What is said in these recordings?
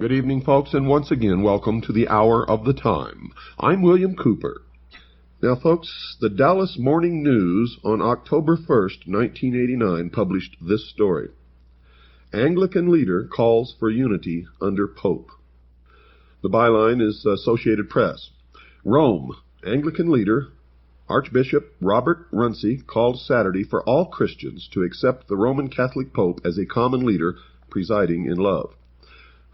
Good evening, folks, and once again, welcome to the Hour of the Time. I'm William Cooper. Now, folks, the Dallas Morning News on October 1st, 1989, published this story. Anglican leader calls for unity under Pope. The byline is Associated Press. Rome, Anglican leader Archbishop Robert Runcie called Saturday for all Christians to accept the Roman Catholic Pope as a common leader presiding in love.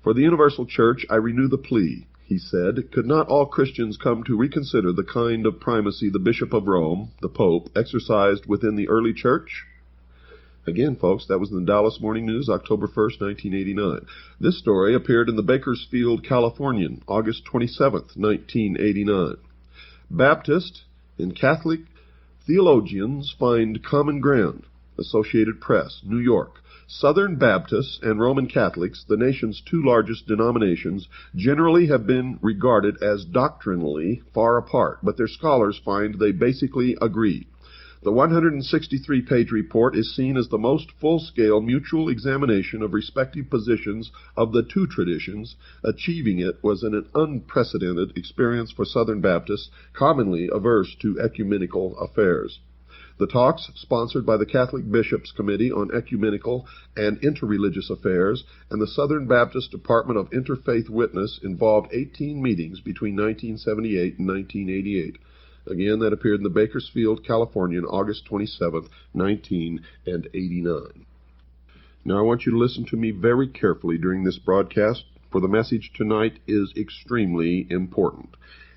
For the universal church, I renew the plea, he said. Could not all Christians come to reconsider the kind of primacy the Bishop of Rome, the Pope, exercised within the early church? Again, folks, that was in the Dallas Morning News, October 1st, 1989. This story appeared in the Bakersfield Californian, August 27th, 1989. Baptist and Catholic theologians find common ground. Associated Press, New York. Southern Baptists and Roman Catholics, the nation's two largest denominations, generally have been regarded as doctrinally far apart, but their scholars find they basically agree. The 163-page report is seen as the most full-scale mutual examination of respective positions of the two traditions. Achieving it was an unprecedented experience for Southern Baptists, commonly averse to ecumenical affairs. The talks, sponsored by the Catholic Bishops' Committee on Ecumenical and Interreligious Affairs and the Southern Baptist Department of Interfaith Witness, involved 18 meetings between 1978 and 1988. Again, that appeared in the Bakersfield Californian, August 27th, 1989. Now, I want you to listen to me very carefully during this broadcast, for the message tonight is extremely important.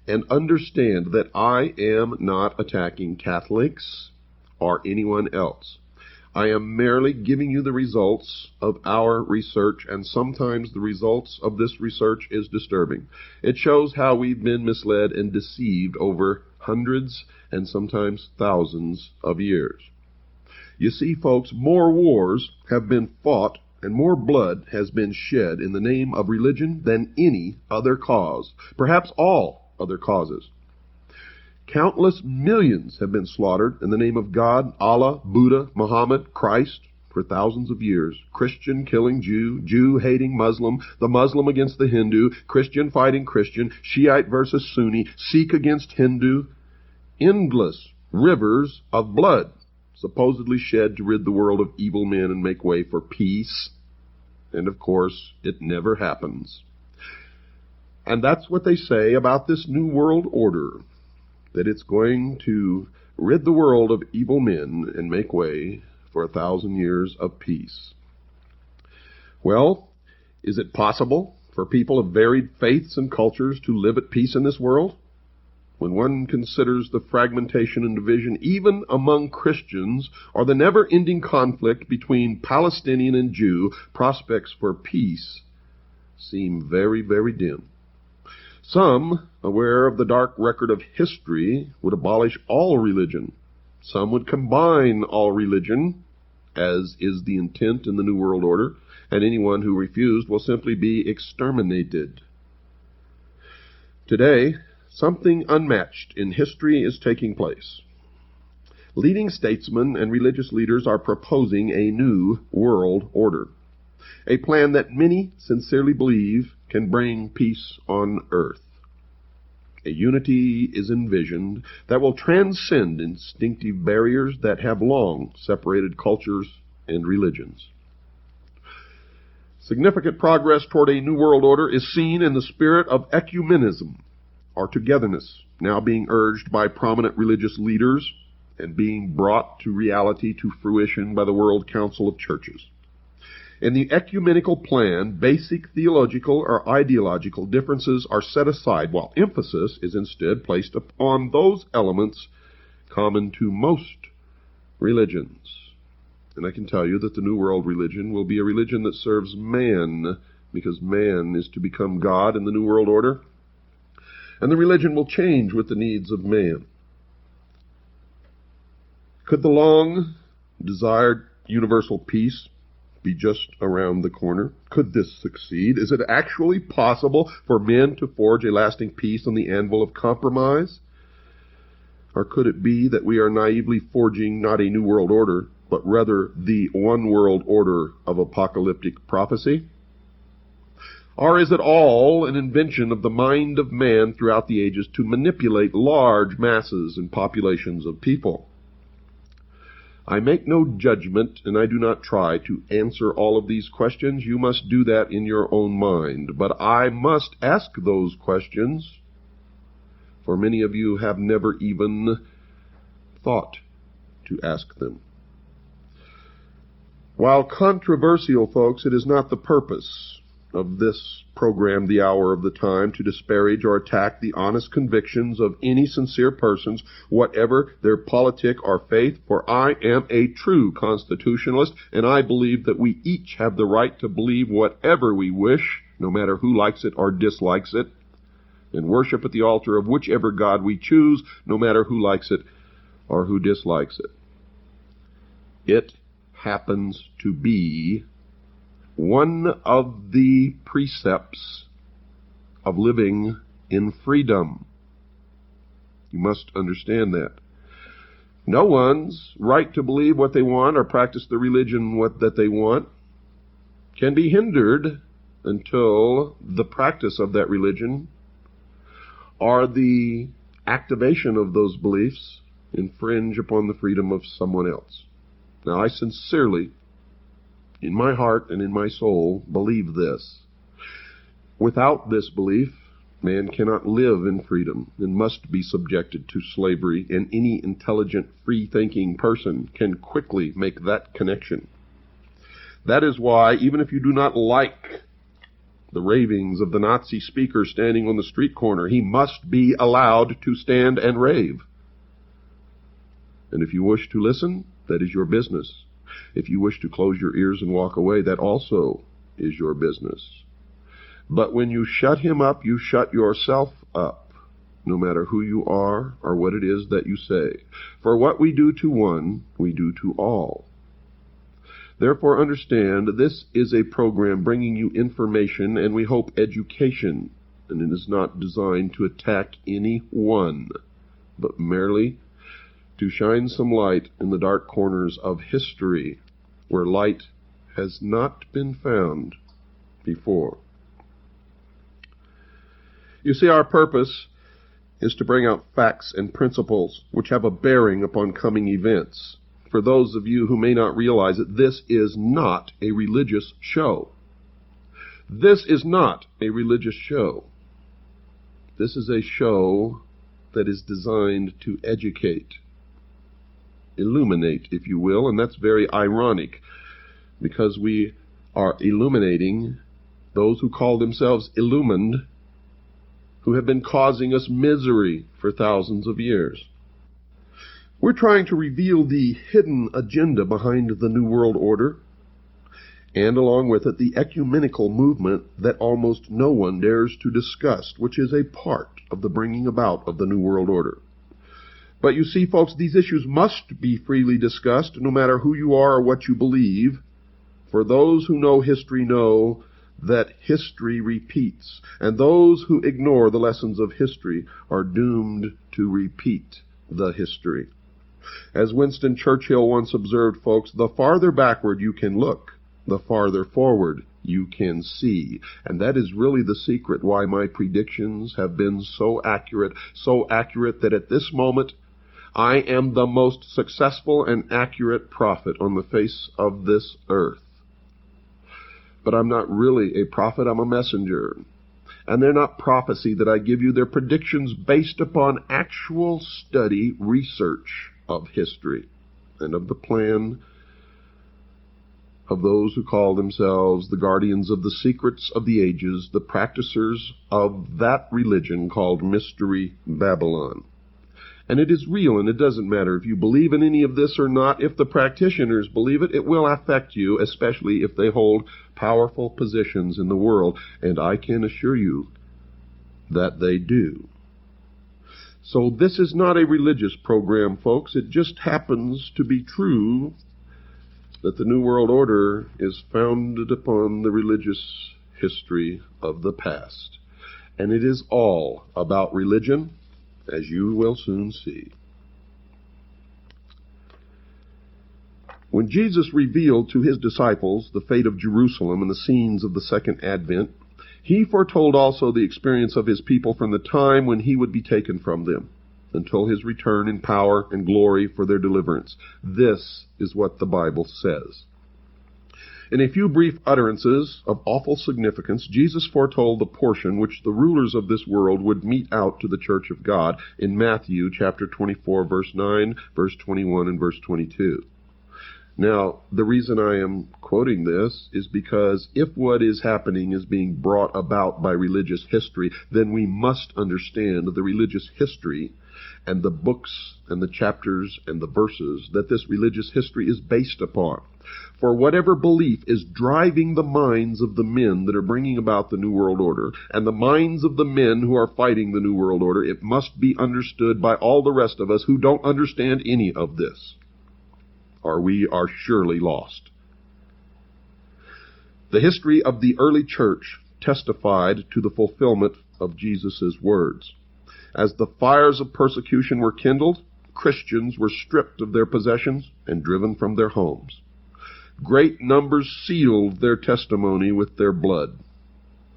And understand that I am not attacking Catholics or anyone else. I am merely giving you the results of our research, and sometimes the results of this research is disturbing. It shows how we've been misled and deceived over hundreds and sometimes thousands of years. You see, folks, more wars have been fought and more blood has been shed in the name of religion than any other cause, perhaps all other causes. Countless millions have been slaughtered in the name of God, Allah, Buddha, Muhammad, Christ for thousands of years. Christian killing Jew, Jew hating Muslim, the Muslim against the Hindu, Christian fighting Christian, Shiite versus Sunni, Sikh against Hindu. Endless rivers of blood supposedly shed to rid the world of evil men and make way for peace. And of course, it never happens. And that's what they say about this new world order, that it's going to rid the world of evil men and make way for 1,000 years of peace. Well, is it possible for people of varied faiths and cultures to live at peace in this world? When one considers the fragmentation and division even among Christians, or the never-ending conflict between Palestinian and Jew, prospects for peace seem very, very dim. Some, aware of the dark record of history, would abolish all religion. Some would combine all religion, as is the intent in the New World Order, and anyone who refused will simply be exterminated. Today, something unmatched in history is taking place. Leading statesmen and religious leaders are proposing a new world order, a plan that many sincerely believe can bring peace on earth. A unity is envisioned that will transcend instinctive barriers that have long separated cultures and religions. Significant progress toward a new world order is seen in the spirit of ecumenism, or togetherness, now being urged by prominent religious leaders and being brought to reality, to fruition by the World Council of Churches. In the ecumenical plan, basic theological or ideological differences are set aside, while emphasis is instead placed upon those elements common to most religions. And I can tell you that the New World religion will be a religion that serves man, because man is to become God in the New World Order. And the religion will change with the needs of man. Could the long-desired universal peace be just around the corner? Could this succeed? Is it actually possible for men to forge a lasting peace on the anvil of compromise? Or could it be that we are naively forging not a new world order, but rather the one world order of apocalyptic prophecy? Or is it all an invention of the mind of man throughout the ages to manipulate large masses and populations of people? I make no judgment, and I do not try to answer all of these questions. You must do that in your own mind. But I must ask those questions, for many of you have never even thought to ask them. While controversial, folks, it is not the purpose of this program, The Hour of the Time, to disparage or attack the honest convictions of any sincere persons, whatever their politic or faith, for I am a true constitutionalist, and I believe that we each have the right to believe whatever we wish, no matter who likes it or dislikes it, and worship at the altar of whichever God we choose, no matter who likes it or who dislikes it. It happens to be one of the precepts of living in freedom. You must understand that. No one's right to believe what they want or practice the religion that they want can be hindered until the practice of that religion or the activation of those beliefs infringe upon the freedom of someone else. Now, I sincerely, in my heart and in my soul, believe this. Without this belief, man cannot live in freedom and must be subjected to slavery, and any intelligent, free-thinking person can quickly make that connection. That is why, even if you do not like the ravings of the Nazi speaker standing on the street corner, he must be allowed to stand and rave. And if you wish to listen, that is your business. If you wish to close your ears and walk away, that also is your business. But when you shut him up, you shut yourself up, no matter who you are or what it is that you say. For what we do to one, we do to all. Therefore, understand, this is a program bringing you information and we hope education, and it is not designed to attack anyone, but merely to shine some light in the dark corners of history where light has not been found before. You see, our purpose is to bring out facts and principles which have a bearing upon coming events. For those of you who may not realize it, this is not a religious show. This is not a religious show. This is a show that is designed to educate, illuminate, if you will, and that's very ironic because we are illuminating those who call themselves illumined, who have been causing us misery for thousands of years. We're trying to reveal the hidden agenda behind the New World Order, and along with it, the ecumenical movement that almost no one dares to discuss, which is a part of the bringing about of the New World Order. But you see, folks, these issues must be freely discussed, no matter who you are or what you believe, for those who know history know that history repeats, and those who ignore the lessons of history are doomed to repeat the history. As Winston Churchill once observed, folks, the farther backward you can look, the farther forward you can see. And that is really the secret why my predictions have been so accurate that at this moment I am the most successful and accurate prophet on the face of this earth. But I'm not really a prophet, I'm a messenger. And they're not prophecy that I give you, they're predictions based upon actual study, research of history, and of the plan of those who call themselves the guardians of the secrets of the ages, the practicers of that religion called Mystery Babylon. And it is real, and it doesn't matter if you believe in any of this or not. If the practitioners believe it, it will affect you, especially if they hold powerful positions in the world, and I can assure you that they do. So this is not a religious program, folks. It just happens to be true that the New World Order is founded upon the religious history of the past. And it is all about religion, as you will soon see. When Jesus revealed to his disciples the fate of Jerusalem and the scenes of the second advent, He foretold also the experience of his people from the time when he would be taken from them, until his return in power and glory for their deliverance. This is what the Bible says. In a few brief utterances of awful significance, Jesus foretold the portion which the rulers of this world would mete out to the church of God in Matthew chapter 24, verse 9, verse 21, and verse 22. Now, the reason I am quoting this is because if what is happening is being brought about by religious history, then we must understand the religious history and the books and the chapters and the verses that this religious history is based upon. For whatever belief is driving the minds of the men that are bringing about the New World Order, and the minds of the men who are fighting the New World Order, it must be understood by all the rest of us who don't understand any of this, or we are surely lost. The history of the early church testified to the fulfillment of Jesus' words. As the fires of persecution were kindled, Christians were stripped of their possessions and driven from their homes. Great numbers sealed their testimony with their blood.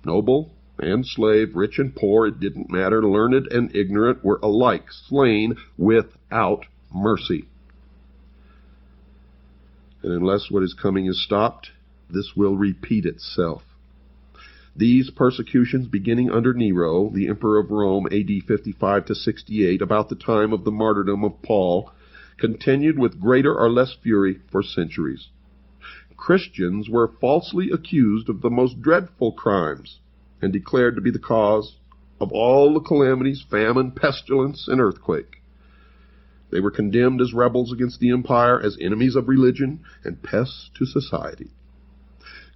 Noble and slave, rich and poor, it didn't matter, learned and ignorant, were alike slain without mercy. And unless what is coming is stopped, this will repeat itself. These persecutions, beginning under Nero, the emperor of Rome, A.D. 55 to 68, about the time of the martyrdom of Paul, continued with greater or less fury for centuries. Christians were falsely accused of the most dreadful crimes and declared to be the cause of all the calamities, famine, pestilence, and earthquake. They were condemned as rebels against the empire, as enemies of religion, and pests to society.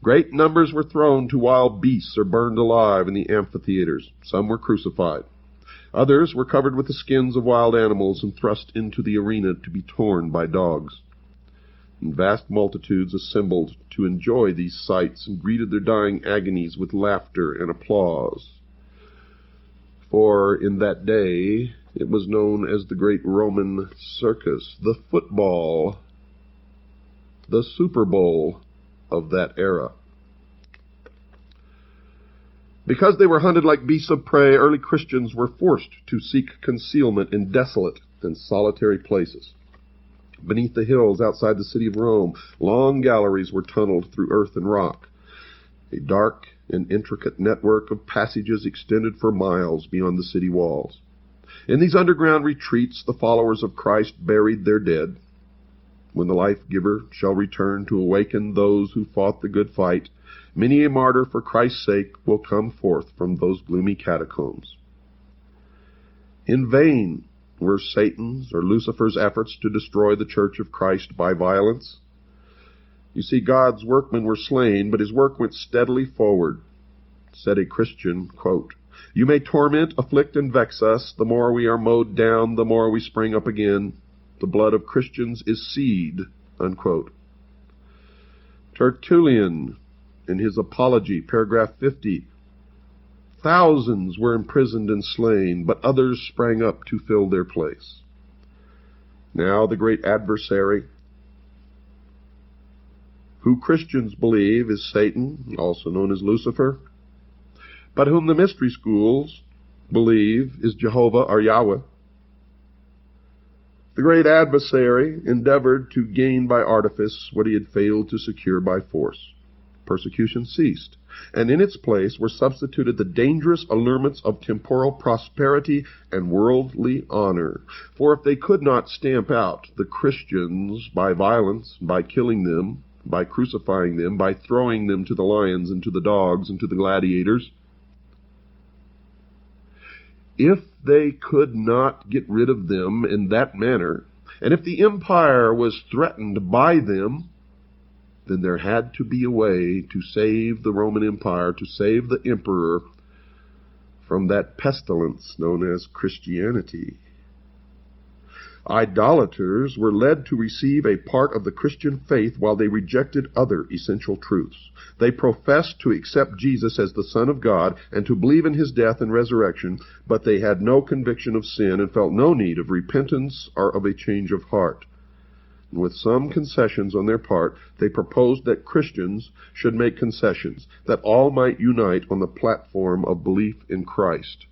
Great numbers were thrown to wild beasts or burned alive in the amphitheaters. Some were crucified. Others were covered with the skins of wild animals and thrust into the arena to be torn by dogs. And vast multitudes assembled to enjoy these sights and greeted their dying agonies with laughter and applause. For in that day it was known as the great Roman circus, the football, the Super Bowl of that era. Because they were hunted like beasts of prey, early Christians were forced to seek concealment in desolate and solitary places. Beneath the hills outside the city of Rome, long galleries were tunneled through earth and rock. A dark and intricate network of passages extended for miles beyond the city walls. In these underground retreats, the followers of Christ buried their dead. When the life-giver shall return to awaken those who fought the good fight, many a martyr for Christ's sake will come forth from those gloomy catacombs. In vain were Satan's or Lucifer's efforts to destroy the Church of Christ by violence. You see, God's workmen were slain, but his work went steadily forward. Said a Christian, quote, "You may torment, afflict, and vex us. The more we are mowed down, the more we spring up again. The blood of Christians is seed," unquote. Tertullian, in his Apology, paragraph 50, "Thousands were imprisoned and slain, but others sprang up to fill their place." Now the great adversary, who Christians believe is Satan, also known as Lucifer, but whom the mystery schools believe is Jehovah or Yahweh. The great adversary endeavored to gain by artifice what he had failed to secure by force. Persecution ceased, and in its place were substituted the dangerous allurements of temporal prosperity and worldly honor. For if they could not stamp out the Christians by violence, by killing them, by crucifying them, by throwing them to the lions and to the dogs and to the gladiators, if they could not get rid of them in that manner, and if the empire was threatened by them, then there had to be a way to save the Roman Empire, to save the emperor from that pestilence known as Christianity. Idolaters were led to receive a part of the Christian faith while they rejected other essential truths. They professed to accept Jesus as the Son of God and to believe in his death and resurrection, but they had no conviction of sin and felt no need of repentance or of a change of heart. With some concessions on their part, they proposed that Christians should make concessions, that all might unite on the platform of belief in Christ.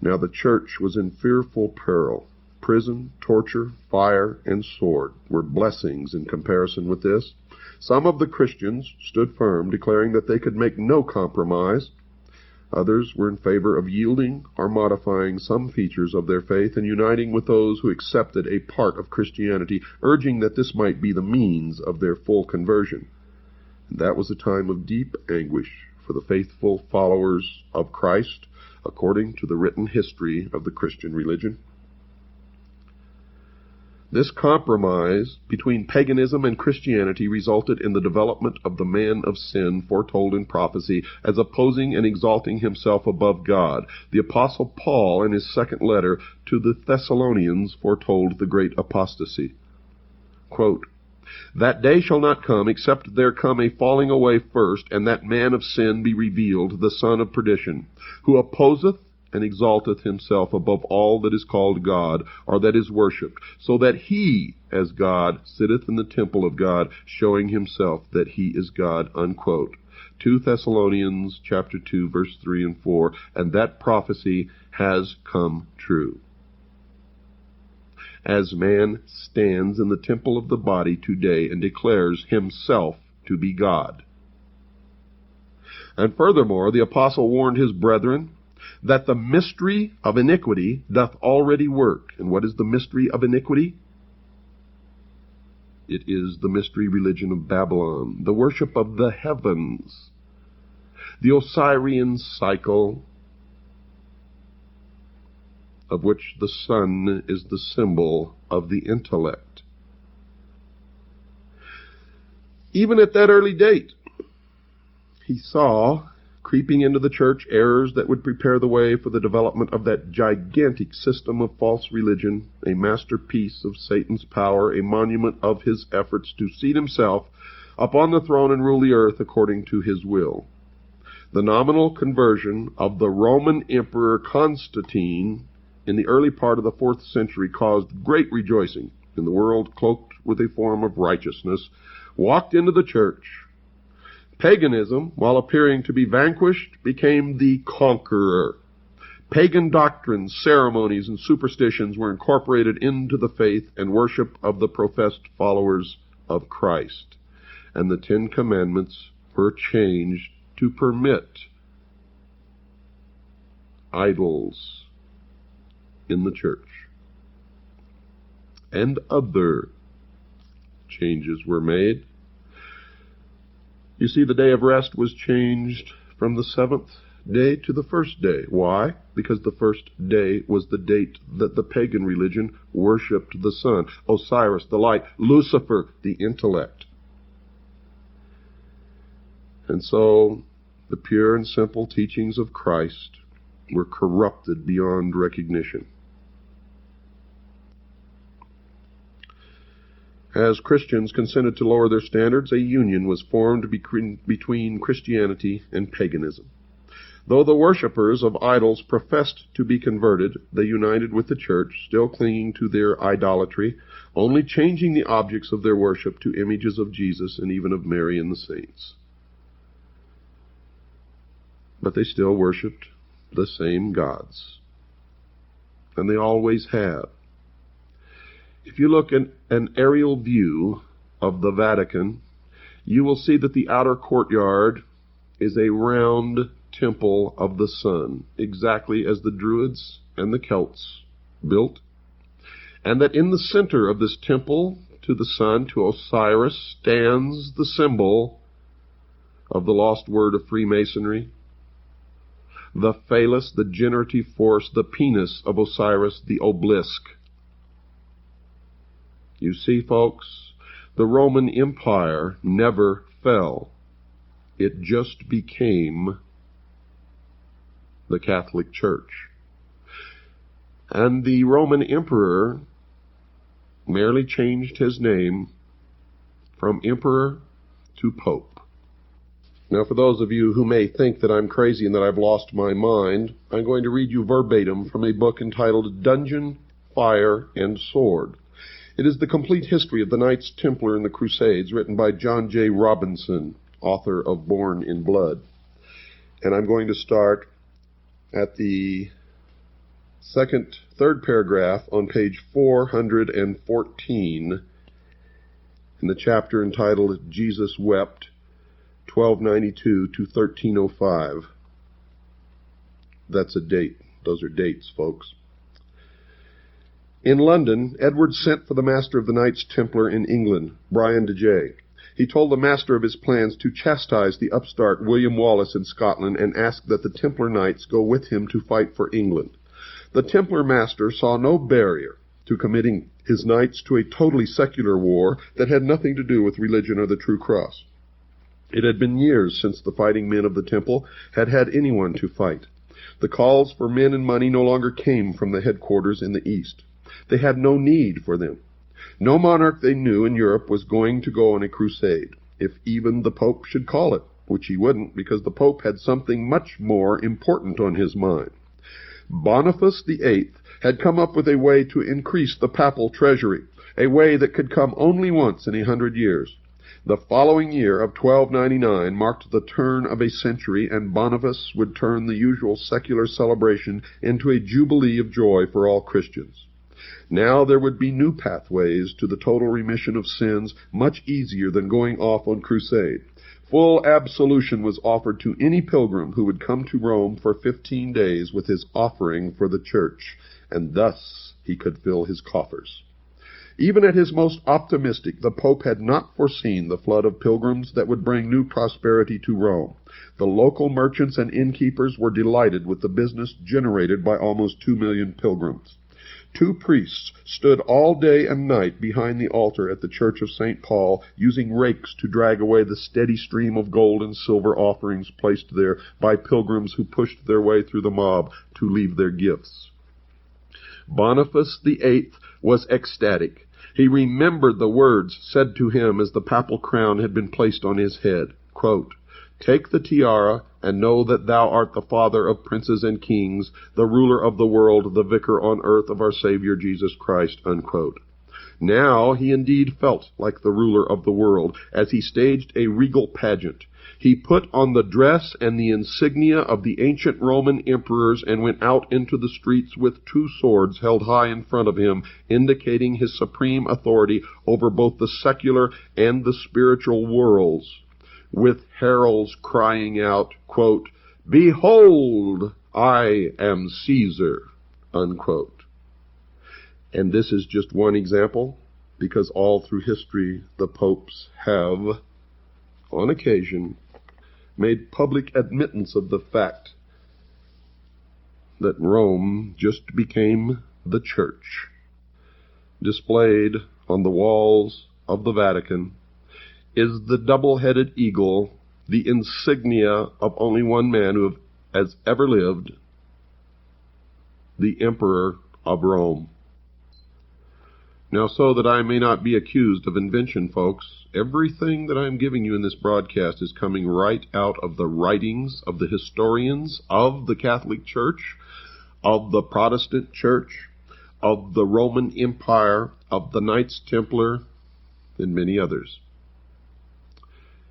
Now the church was in fearful peril. Prison, torture, fire, and sword were blessings in comparison with this. Some of the Christians stood firm, declaring that they could make no compromise. Others were in favor of yielding or modifying some features of their faith and uniting with those who accepted a part of Christianity, urging that this might be the means of their full conversion. And that was a time of deep anguish for the faithful followers of Christ, according to the written history of the Christian religion. This compromise between paganism and Christianity resulted in the development of the man of sin foretold in prophecy as opposing and exalting himself above God. The Apostle Paul, in his second letter to the Thessalonians, foretold the great apostasy. Quote, "That day shall not come, except there come a falling away first, and that man of sin be revealed, the son of perdition, who opposeth and exalteth himself above all that is called God, or that is worshipped, so that he, as God, sitteth in the temple of God, showing himself that he is God." Unquote. 2 Thessalonians chapter 2, verse 3 and 4, and that prophecy has come true. As man stands in the temple of the body today and declares himself to be God. And furthermore, the apostle warned his brethren that the mystery of iniquity doth already work. And what is the mystery of iniquity? It is the mystery religion of Babylon, the worship of the heavens, the Osirian cycle, of which the sun is the symbol of the intellect. Even at that early date, he saw creeping into the church errors that would prepare the way for the development of that gigantic system of false religion, a masterpiece of Satan's power, a monument of his efforts to seat himself upon the throne and rule the earth according to his will. The nominal conversion of the Roman Emperor Constantine in the early part of the 4th century caused great rejoicing, and the world, cloaked with a form of righteousness, walked into the church. Paganism, while appearing to be vanquished, became the conqueror. Pagan doctrines, ceremonies, and superstitions were incorporated into the faith and worship of the professed followers of Christ. And the 10 Commandments were changed to permit idols in the church. And other changes were made. You see, the day of rest was changed from the 7th day to the 1st day. Why? Because the 1st day was the date that the pagan religion worshipped the sun, Osiris, the light, Lucifer, the intellect. And so the pure and simple teachings of Christ were corrupted beyond recognition. As Christians consented to lower their standards, a union was formed between Christianity and paganism. Though the worshippers of idols professed to be converted, they united with the church, still clinging to their idolatry, only changing the objects of their worship to images of Jesus and even of Mary and the saints. But they still worshipped the same gods, and they always have. If you look at an aerial view of the Vatican, you will see that the outer courtyard is a round temple of the sun, exactly as the Druids and the Celts built, and that in the center of this temple to the sun, to Osiris, stands the symbol of the lost word of Freemasonry, the phallus, the generative force, the penis of Osiris, the obelisk. You see, folks, the Roman Empire never fell. It just became the Catholic Church. And the Roman Emperor merely changed his name from Emperor to Pope. Now, for those of you who may think that I'm crazy and that I've lost my mind, I'm going to read you verbatim from a book entitled Dungeon fire, and sword. It is the complete history of the Knights Templar in the Crusades, written by John J. Robinson, author of Born in Blood. And I'm going to start at the third paragraph on page 414 in the chapter entitled Jesus Wept, 1292 to 1305. That's a date. Those are dates, folks. In London, Edward sent for the master of the Knights Templar in England, Brian de Jay. He told the master of his plans to chastise the upstart William Wallace in Scotland and ask that the Templar Knights go with him to fight for England. The Templar master saw no barrier to committing his knights to a totally secular war that had nothing to do with religion or the true cross. It had been years since the fighting men of the temple had had anyone to fight. The calls for men and money no longer came from the headquarters in the East. They had no need for them. No monarch they knew in Europe was going to go on a crusade, if even the Pope should call it, which he wouldn't, because the Pope had something much more important on his mind. Boniface VIII had come up with a way to increase the papal treasury, a way that could come only once in 100 years. The following year of 1299 marked the turn of a century, and Boniface would turn the usual secular celebration into a jubilee of joy for all Christians. Now there would be new pathways to the total remission of sins, much easier than going off on crusade. Full absolution was offered to any pilgrim who would come to Rome for 15 days with his offering for the church, and thus he could fill his coffers. Even at his most optimistic, the Pope had not foreseen the flood of pilgrims that would bring new prosperity to Rome. The local merchants and innkeepers were delighted with the business generated by almost 2 million pilgrims. 2 priests stood all day and night behind the altar at the Church of St. Paul, using rakes to drag away the steady stream of gold and silver offerings placed there by pilgrims who pushed their way through the mob to leave their gifts. Boniface VIII was ecstatic. He remembered the words said to him as the papal crown had been placed on his head, quote, "Take the tiara, and know that thou art the father of princes and kings, the ruler of the world, the vicar on earth of our Savior Jesus Christ," unquote. Now he indeed felt like the ruler of the world as he staged a regal pageant. He put on the dress and the insignia of the ancient Roman emperors and went out into the streets with 2 swords held high in front of him, indicating his supreme authority over both the secular and the spiritual worlds, with heralds crying out, quote, "Behold, I am Caesar," unquote. And this is just one example, because all through history the popes have, on occasion, made public admittance of the fact that Rome just became the church. Displayed on the walls of the Vatican is the double-headed eagle, the insignia of only one man who has ever lived, the Emperor of Rome. Now, so that I may not be accused of invention, folks, everything that I'm giving you in this broadcast is coming right out of the writings of the historians of the Catholic Church, of the Protestant Church, of the Roman Empire, of the Knights Templar, and many others.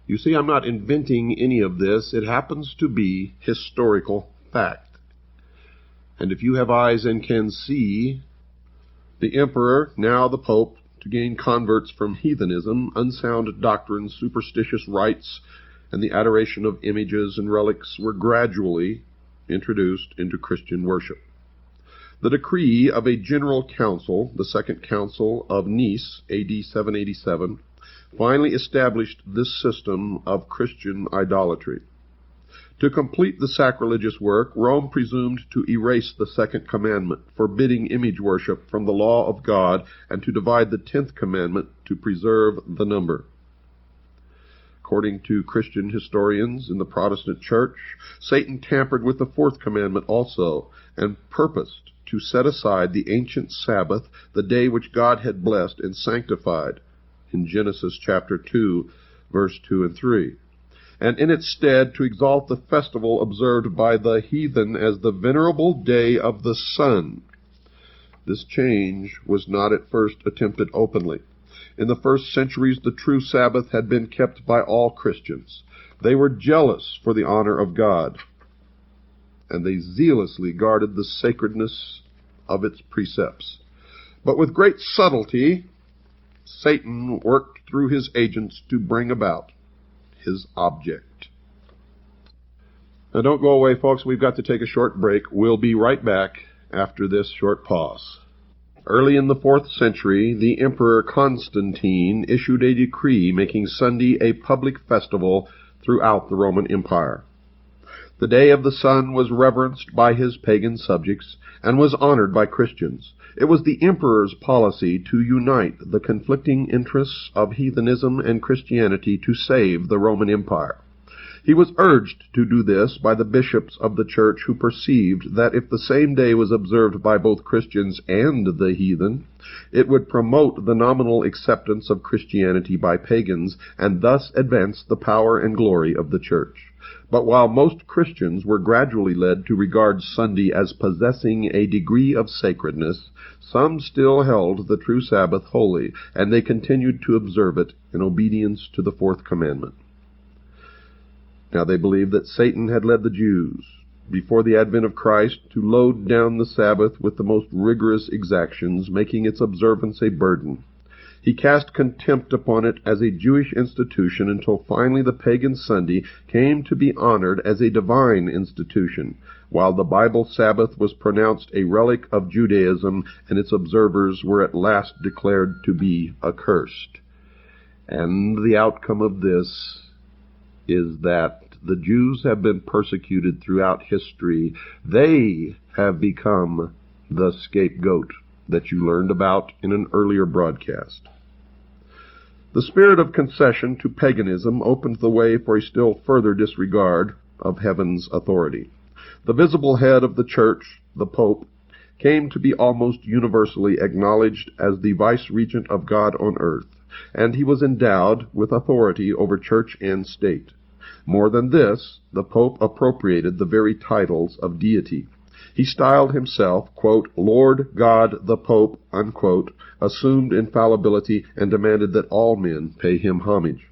You see, I'm not inventing any of this. It happens to be historical fact. And if you have eyes and can see, the emperor, now the pope, to gain converts from heathenism, unsound doctrines, superstitious rites, and the adoration of images and relics were gradually introduced into Christian worship. The decree of a general council, the Second Council of Nice, AD 787, finally established this system of Christian idolatry. To complete the sacrilegious work, Rome presumed to erase the 2nd commandment, forbidding image worship, from the law of God, and to divide the 10th commandment to preserve the number. According to Christian historians in the Protestant Church, Satan tampered with the 4th commandment also, and purposed to set aside the ancient Sabbath, the day which God had blessed and sanctified, in Genesis chapter 2, verse 2 and 3. And in its stead to exalt the festival observed by the heathen as the venerable day of the sun. This change was not at first attempted openly. In the first centuries, the true Sabbath had been kept by all Christians. They were jealous for the honor of God, and they zealously guarded the sacredness of its precepts. But with great subtlety, Satan worked through his agents to bring about his object. Now don't go away, folks. We've got to take a short break. We'll be right back after this short pause. Early in the 4th century, the Emperor Constantine issued a decree making Sunday a public festival throughout the Roman Empire. The Day of the Sun was reverenced by his pagan subjects and was honored by Christians. It was the emperor's policy to unite the conflicting interests of heathenism and Christianity to save the Roman Empire. He was urged to do this by the bishops of the church, who perceived that if the same day was observed by both Christians and the heathen, it would promote the nominal acceptance of Christianity by pagans and thus advance the power and glory of the church. But while most Christians were gradually led to regard Sunday as possessing a degree of sacredness, some still held the true Sabbath holy, and they continued to observe it in obedience to the 4th commandment. Now they believed that Satan had led the Jews, before the advent of Christ, to load down the Sabbath with the most rigorous exactions, making its observance a burden. He cast contempt upon it as a Jewish institution until finally the pagan Sunday came to be honored as a divine institution, while the Bible Sabbath was pronounced a relic of Judaism and its observers were at last declared to be accursed. And the outcome of this is that the Jews have been persecuted throughout history. They have become the scapegoat that you learned about in an earlier broadcast. The spirit of concession to paganism opened the way for a still further disregard of heaven's authority. The visible head of the church, the Pope, came to be almost universally acknowledged as the vice-regent of God on earth, and he was endowed with authority over church and state. More than this, the Pope appropriated the very titles of deity. He styled himself, quote, Lord God the Pope, unquote, assumed infallibility, and demanded that all men pay him homage.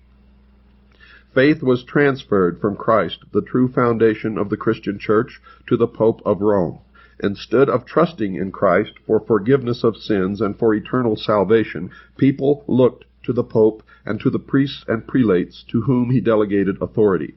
Faith was transferred from Christ, the true foundation of the Christian Church, to the Pope of Rome. Instead of trusting in Christ for forgiveness of sins and for eternal salvation, people looked to the Pope and to the priests and prelates to whom he delegated authority.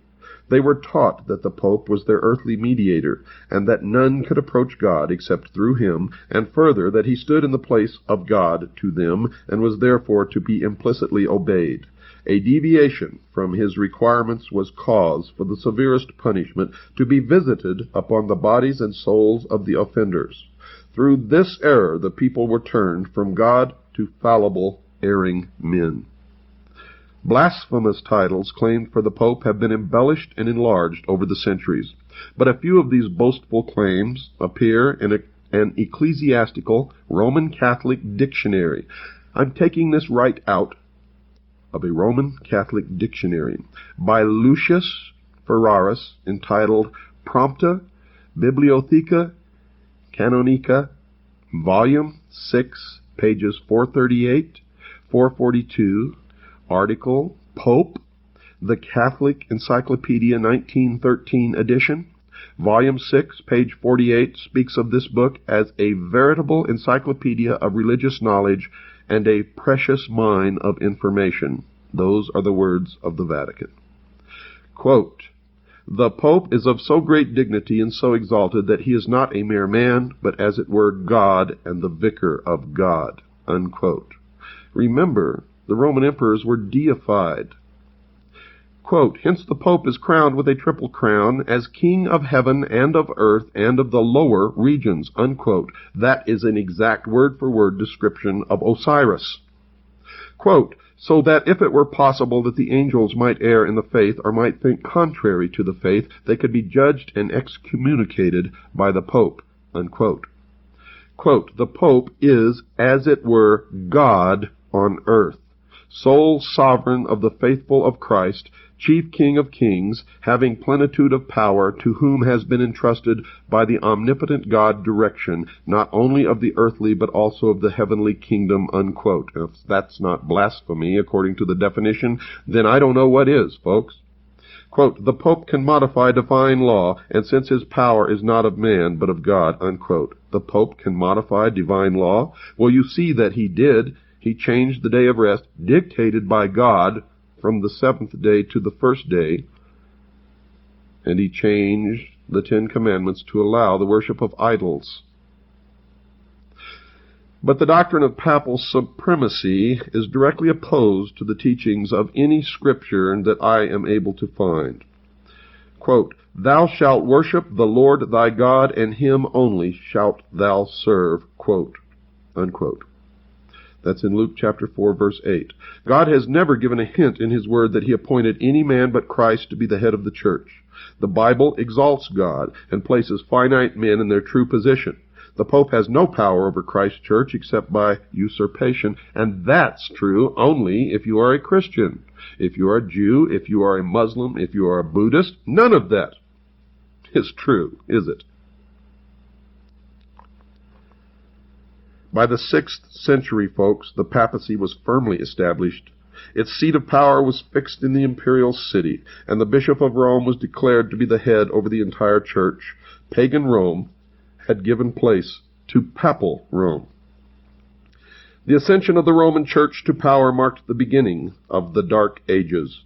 They were taught that the Pope was their earthly mediator, and that none could approach God except through him, and further, that he stood in the place of God to them, and was therefore to be implicitly obeyed. A deviation from his requirements was cause for the severest punishment to be visited upon the bodies and souls of the offenders. Through this error the people were turned from God to fallible, erring men. Blasphemous titles claimed for the Pope have been embellished and enlarged over the centuries, but a few of these boastful claims appear in an ecclesiastical Roman Catholic dictionary. I'm taking this right out of a Roman Catholic dictionary by Lucius Ferraris, entitled Prompta Bibliotheca Canonica, Volume 6, pages 438, 442, article, Pope, The Catholic Encyclopedia 1913 edition. Volume 6, page 48, speaks of this book as a veritable encyclopedia of religious knowledge and a precious mine of information. Those are the words of the Vatican. Quote, The Pope is of so great dignity and so exalted that he is not a mere man, but as it were God and the vicar of God. Unquote. Remember, the Roman emperors were deified. Quote, Hence the Pope is crowned with a triple crown as King of heaven and of earth and of the lower regions. Unquote. That is an exact word-for-word description of Osiris. Quote, So that if it were possible that the angels might err in the faith or might think contrary to the faith, they could be judged and excommunicated by the Pope. Unquote. Quote, The Pope is, as it were, God on earth, sole sovereign of the faithful of Christ, chief King of kings, having plenitude of power, to whom has been entrusted by the omnipotent God direction, not only of the earthly but also of the heavenly kingdom," unquote. If that's not blasphemy according to the definition, then I don't know what is, folks. Quote, "The Pope can modify divine law, and since his power is not of man, but of God," unquote. The Pope can modify divine law? Well, you see that he did. He changed the day of rest, dictated by God, from the seventh day to the first day, and he changed the 10 Commandments to allow the worship of idols. But the doctrine of papal supremacy is directly opposed to the teachings of any scripture that I am able to find. Quote, "Thou shalt worship the Lord thy God, and him only shalt thou serve," quote, unquote. That's in Luke chapter 4, verse 8. God has never given a hint in his word that he appointed any man but Christ to be the head of the church. The Bible exalts God and places finite men in their true position. The Pope has no power over Christ's church except by usurpation, and that's true only if you are a Christian. If you are a Jew, if you are a Muslim, if you are a Buddhist, none of that is true, is it? By the 6th century, folks, the papacy was firmly established. Its seat of power was fixed in the imperial city, and the Bishop of Rome was declared to be the head over the entire church. Pagan Rome had given place to papal Rome. The ascension of the Roman Church to power marked the beginning of the Dark Ages.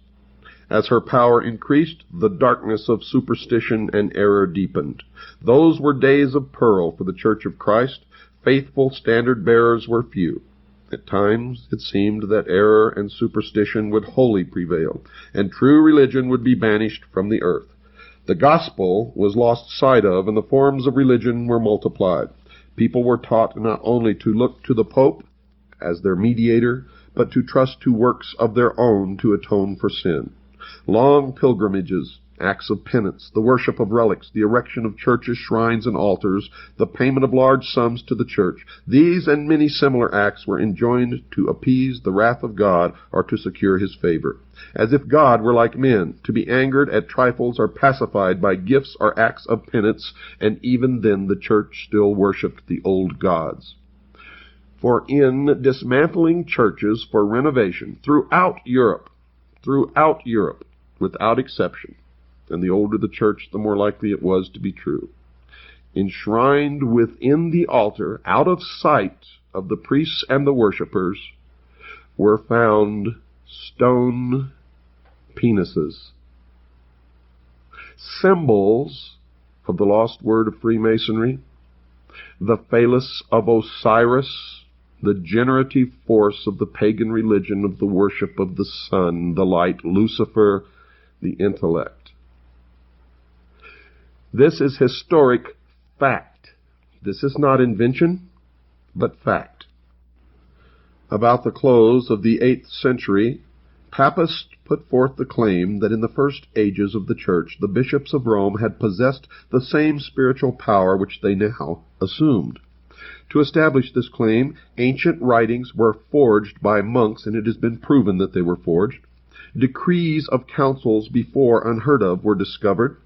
As her power increased, the darkness of superstition and error deepened. Those were days of peril for the Church of Christ. Faithful standard-bearers were few. At times it seemed that error and superstition would wholly prevail, and true religion would be banished from the earth. The gospel was lost sight of, and the forms of religion were multiplied. People were taught not only to look to the Pope as their mediator, but to trust to works of their own to atone for sin. Long pilgrimages, acts of penance, the worship of relics, the erection of churches, shrines, and altars, the payment of large sums to the church, these and many similar acts were enjoined to appease the wrath of God or to secure his favor. As if God were like men, to be angered at trifles or pacified by gifts or acts of penance, and even then the church still worshipped the old gods. For in dismantling churches for renovation throughout Europe, without exception, and the older the church, the more likely it was to be true, enshrined within the altar, out of sight of the priests and the worshippers, were found stone penises, symbols of the lost word of Freemasonry, the phallus of Osiris, the generative force of the pagan religion of the worship of the sun, the light, Lucifer, the intellect. This is historic fact. This is not invention, but fact. About the close of the 8th century, Papists put forth the claim that in the first ages of the Church, the bishops of Rome had possessed the same spiritual power which they now assumed. To establish this claim, ancient writings were forged by monks, and it has been proven that they were forged. Decrees of councils before unheard of were discovered,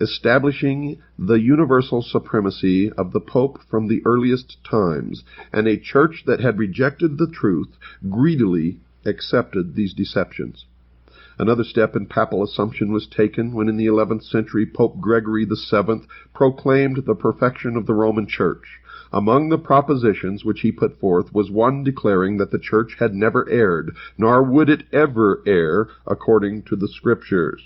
establishing the universal supremacy of the Pope from the earliest times, and a church that had rejected the truth greedily accepted these deceptions. Another step in papal assumption was taken when in the 11th century Pope Gregory VII proclaimed the perfection of the Roman Church. Among the propositions which he put forth was one declaring that the Church had never erred, nor would it ever err, according to the Scriptures.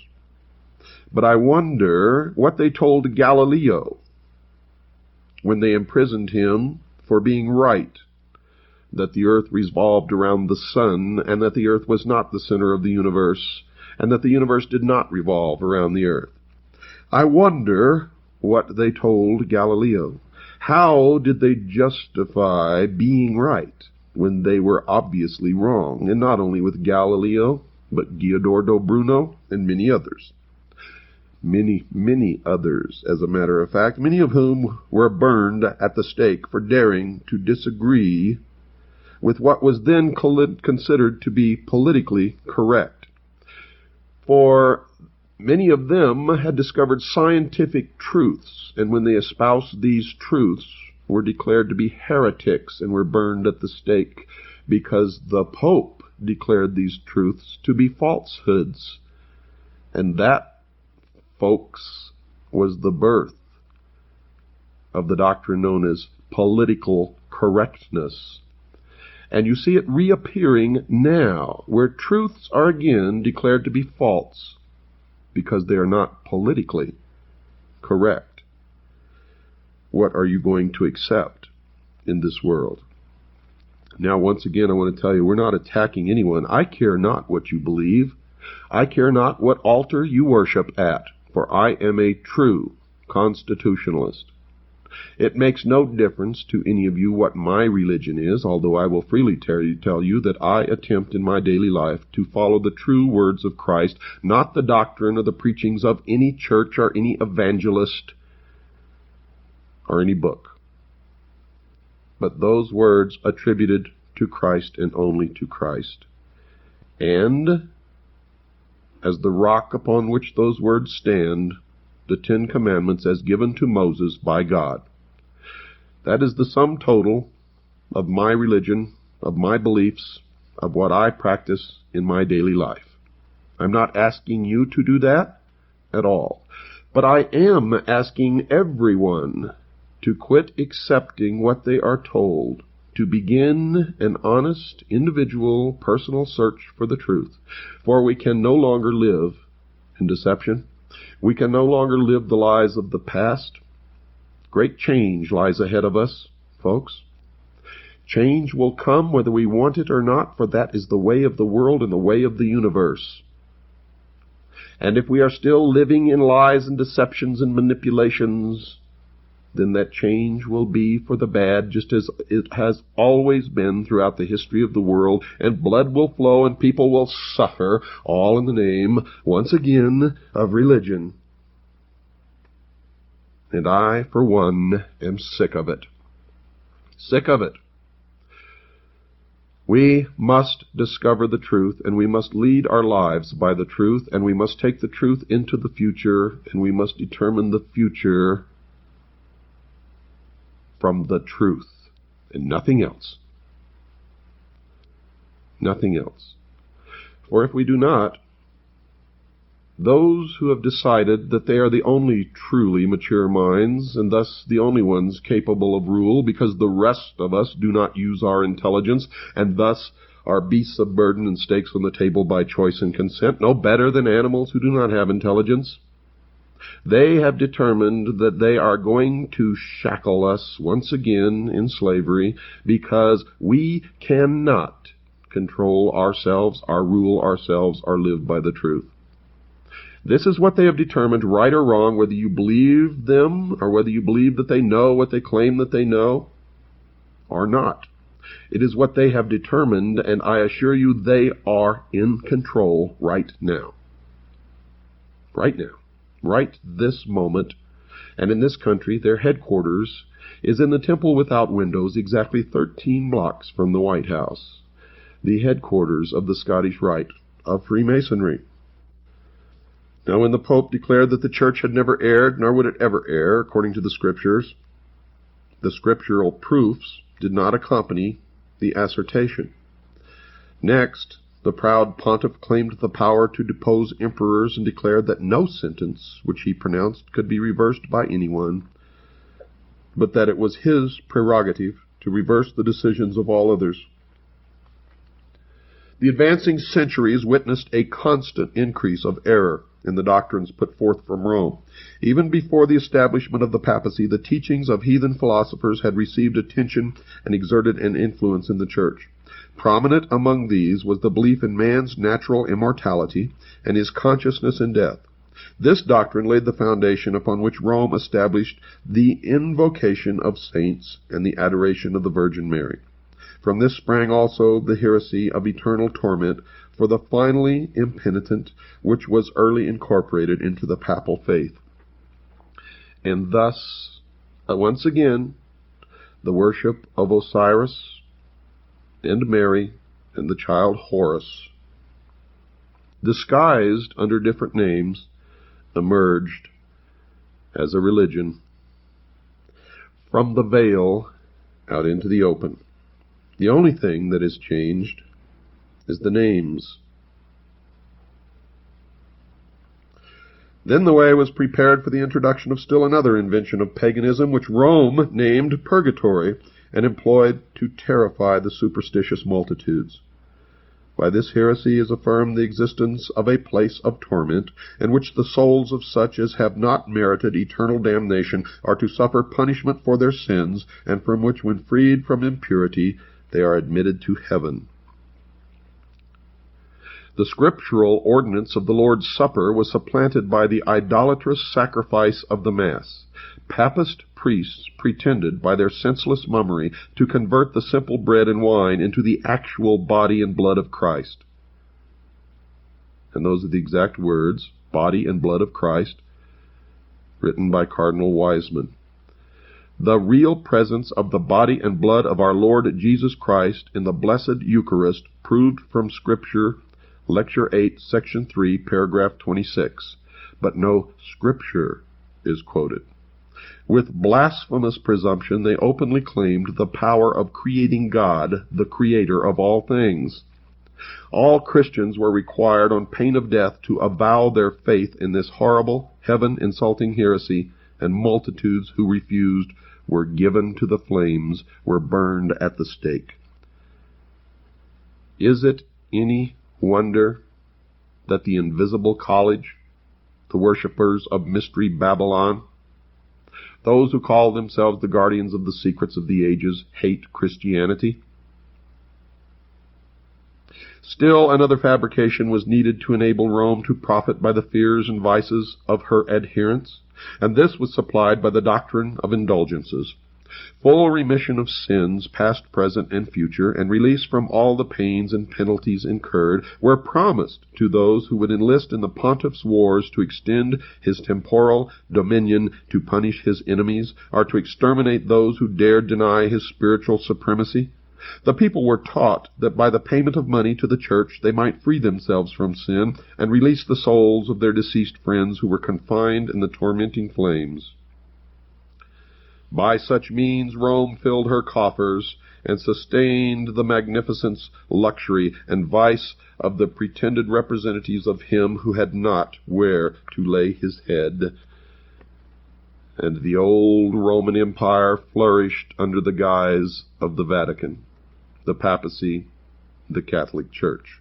But I wonder what they told Galileo when they imprisoned him for being right, that the earth revolved around the sun, and that the earth was not the center of the universe, and that the universe did not revolve around the earth. I wonder what they told Galileo. How did they justify being right when they were obviously wrong? And not only with Galileo, but Giordano Bruno and many others. Many others, as a matter of fact, many of whom were burned at the stake for daring to disagree with what was then considered to be politically correct. For many of them had discovered scientific truths, and when they espoused these truths, were declared to be heretics and were burned at the stake, because the Pope declared these truths to be falsehoods. And that, folks, was the birth of the doctrine known as political correctness. And you see it reappearing now, where truths are again declared to be false, because they are not politically correct. What are you going to accept in this world? Now, once again, I want to tell you, we're not attacking anyone. I care not what you believe. I care not what altar you worship at, for I am a true constitutionalist. It makes no difference to any of you what my religion is, although I will freely tell you that I attempt in my daily life to follow the true words of Christ, not the doctrine or the preachings of any church or any evangelist or any book, but those words attributed to Christ and only to Christ. And as the rock upon which those words stand, the 10 Commandments as given to Moses by God. That is the sum total of my religion, of my beliefs, of what I practice in my daily life. I'm not asking you to do that at all. But I am asking everyone to quit accepting what they are told, to begin an honest, individual, personal search for the truth. For we can no longer live in deception. We can no longer live the lies of the past. Great change lies ahead of us, folks. Change will come whether we want it or not, for that is the way of the world and the way of the universe. And if we are still living in lies and deceptions and manipulations, then that change will be for the bad, just as it has always been throughout the history of the world, and blood will flow and people will suffer, all in the name, once again, of religion. And I, for one, am sick of it. Sick of it. We must discover the truth, and we must lead our lives by the truth, and we must take the truth into the future, and we must determine the future from the truth, and nothing else. Nothing else. For if we do not, those who have decided that they are the only truly mature minds, and thus the only ones capable of rule, because the rest of us do not use our intelligence, and thus are beasts of burden and stakes on the table by choice and consent, no better than animals who do not have intelligence, they have determined that they are going to shackle us once again in slavery, because we cannot control ourselves, or rule ourselves, or live by the truth. This is what they have determined, right or wrong, whether you believe them or whether you believe that they know what they claim that they know or not. It is what they have determined, and I assure you they are in control right now. Right now. Right this moment. And in this country, their headquarters is in the Temple Without Windows, exactly 13 blocks from the White House, the headquarters of the Scottish Rite of Freemasonry. Now, when the Pope declared that the Church had never erred, nor would it ever err, according to the Scriptures, the scriptural proofs did not accompany the assertion. Next, the proud pontiff claimed the power to depose emperors and declared that no sentence which he pronounced could be reversed by anyone, but that it was his prerogative to reverse the decisions of all others. The advancing centuries witnessed a constant increase of error in the doctrines put forth from Rome. Even before the establishment of the papacy, the teachings of heathen philosophers had received attention and exerted an influence in the Church. Prominent among these was the belief in man's natural immortality and his consciousness in death. This doctrine laid the foundation upon which Rome established the invocation of saints and the adoration of the Virgin Mary. From this sprang also the heresy of eternal torment for the finally impenitent, which was early incorporated into the papal faith. And thus, once again, the worship of Osiris and Mary and the child Horus disguised under different names, emerged as a religion from the veil out into the open. The only thing that has changed is the names. Then the way was prepared for the introduction of still another invention of paganism, which Rome named purgatory and employed to terrify the superstitious multitudes. By this heresy is affirmed the existence of a place of torment, in which the souls of such as have not merited eternal damnation are to suffer punishment for their sins, and from which, when freed from impurity, they are admitted to heaven. The scriptural ordinance of the Lord's Supper was supplanted by the idolatrous sacrifice of the Mass. Papist priests pretended by their senseless mummery to convert the simple bread and wine into the actual body and blood of Christ. And those are the exact words, body and blood of Christ, written by Cardinal Wiseman. The real presence of the body and blood of our Lord Jesus Christ in the Blessed Eucharist, proved from Scripture, Lecture 8, Section 3, Paragraph 26. But no Scripture is quoted. With blasphemous presumption, they openly claimed the power of creating God, the Creator of all things. All Christians were required on pain of death to avow their faith in this horrible, heaven-insulting heresy, and multitudes who refused were given to the flames, were burned at the stake. Is it any wonder that the invisible college, the worshippers of Mystery Babylon, those who call themselves the guardians of the secrets of the ages, hate Christianity? Still another fabrication was needed to enable Rome to profit by the fears and vices of her adherents, and this was supplied by the doctrine of indulgences. Full remission of sins, past, present, and future, and release from all the pains and penalties incurred, were promised to those who would enlist in the pontiff's wars to extend his temporal dominion, to punish his enemies, or to exterminate those who dared deny his spiritual supremacy. The people were taught that by the payment of money to the church they might free themselves from sin and release the souls of their deceased friends who were confined in the tormenting flames. By such means Rome filled her coffers and sustained the magnificence, luxury, and vice of the pretended representatives of him who had not where to lay his head. And the old Roman Empire flourished under the guise of the Vatican, the papacy, the Catholic Church.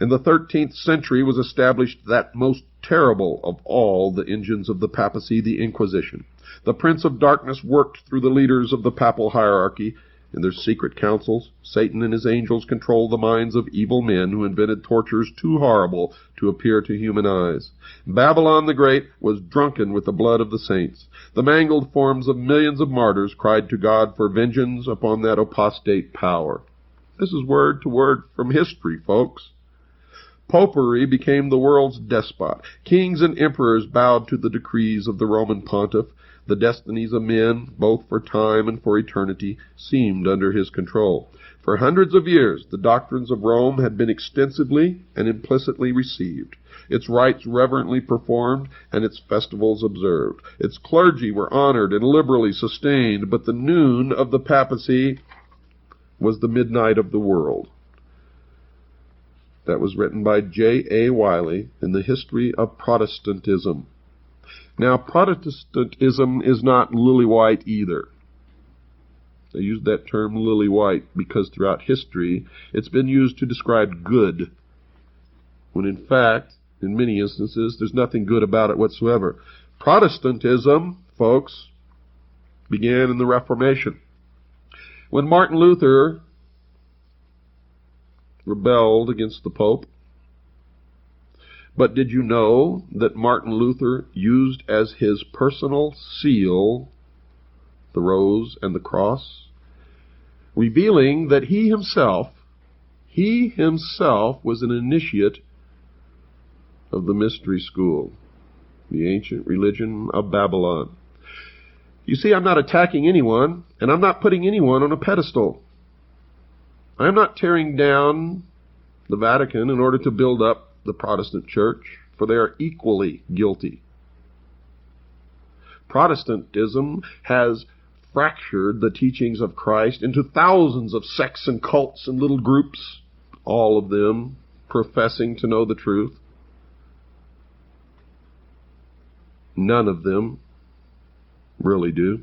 In the 13th century was established that most terrible of all the engines of the papacy, the Inquisition. The Prince of Darkness worked through the leaders of the papal hierarchy. In their secret councils, Satan and his angels controlled the minds of evil men who invented tortures too horrible to appear to human eyes. Babylon the Great was drunken with the blood of the saints. The mangled forms of millions of martyrs cried to God for vengeance upon that apostate power. This is word to word from history, folks. Popery became the world's despot. Kings and emperors bowed to the decrees of the Roman pontiff. The destinies of men, both for time and for eternity, seemed under his control. For hundreds of years, the doctrines of Rome had been extensively and implicitly received, its rites reverently performed, and its festivals observed. Its clergy were honored and liberally sustained, but the noon of the papacy was the midnight of the world. That was written by J.A. Wiley in the History of Protestantism. Now, Protestantism is not lily-white either. They use that term lily-white because throughout history it's been used to describe good, when in fact, in many instances, there's nothing good about it whatsoever. Protestantism, folks, began in the Reformation. When Martin Luther rebelled against the Pope. But did you know that Martin Luther used as his personal seal the rose and the cross, revealing that he himself was an initiate of the mystery school, the ancient religion of Babylon. You see, I'm not attacking anyone, and I'm not putting anyone on a pedestal. I'm not tearing down the Vatican in order to build up the Protestant church, for they are equally guilty. Protestantism has fractured the teachings of Christ into thousands of sects and cults and little groups, all of them professing to know the truth. None of them really do.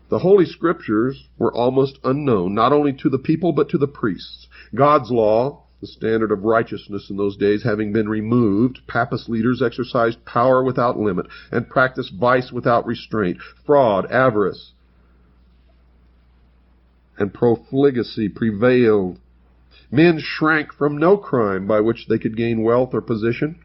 The Holy Scriptures were almost unknown, not only to the people but to the priests. God's law, the standard of righteousness in those days, having been removed, Papist leaders exercised power without limit and practiced vice without restraint. Fraud, avarice, and profligacy prevailed. Men shrank from no crime by which they could gain wealth or position.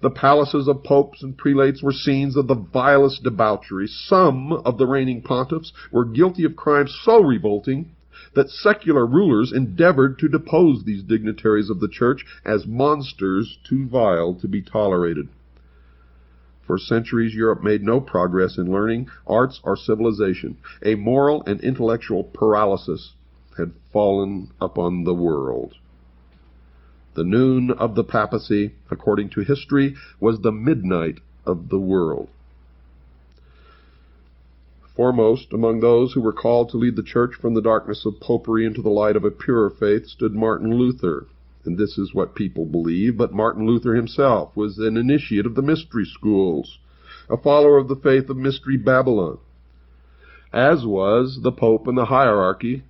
The palaces of popes and prelates were scenes of the vilest debauchery. Some of the reigning pontiffs were guilty of crimes so revolting that secular rulers endeavored to depose these dignitaries of the church as monsters too vile to be tolerated. For centuries, Europe made no progress in learning, arts, or civilization. A moral and intellectual paralysis had fallen upon the world. The noon of the papacy, according to history, was the midnight of the world. Foremost among those who were called to lead the church from the darkness of popery into the light of a purer faith stood Martin Luther. And this is what people believe, but Martin Luther himself was an initiate of the mystery schools, a follower of the faith of Mystery Babylon, as was the Pope and the hierarchy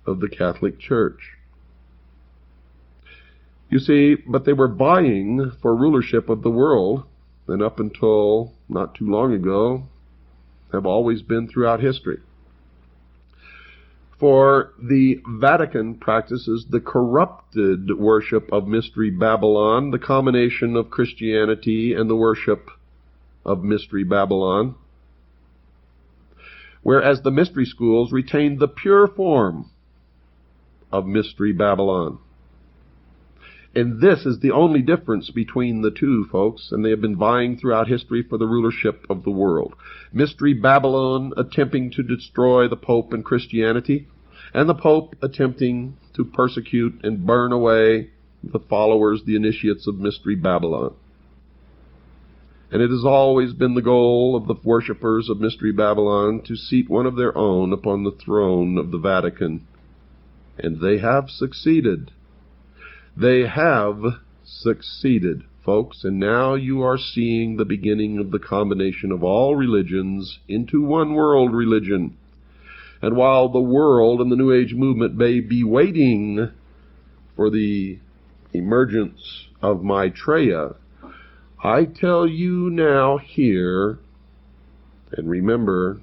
of the Catholic Church. You see, but they were vying for rulership of the world, and up until not too long ago, have always been throughout history. For the Vatican practices the corrupted worship of Mystery Babylon, the combination of Christianity and the worship of Mystery Babylon, whereas the mystery schools retained the pure form of Mystery Babylon. And this is the only difference between the two, folks, and they have been vying throughout history for the rulership of the world. Mystery Babylon attempting to destroy the Pope and Christianity, and the Pope attempting to persecute and burn away the followers, the initiates of Mystery Babylon. And it has always been the goal of the worshippers of Mystery Babylon to seat one of their own upon the throne of the Vatican. And they have succeeded. They have succeeded, folks, and now you are seeing the beginning of the combination of all religions into one world religion. And while the world and the New Age movement may be waiting for the emergence of Maitreya, I tell you now here, and remember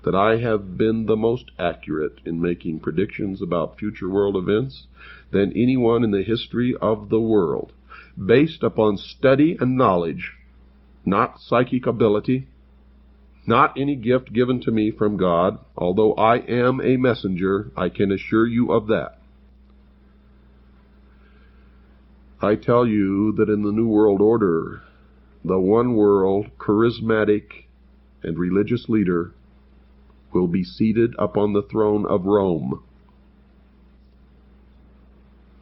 that I have been the most accurate in making predictions about future world events than anyone in the history of the world, based upon study and knowledge, not psychic ability, not any gift given to me from God, although I am a messenger, I can assure you of that. I tell you that in the New World Order, the one world, charismatic, and religious leader will be seated upon the throne of Rome.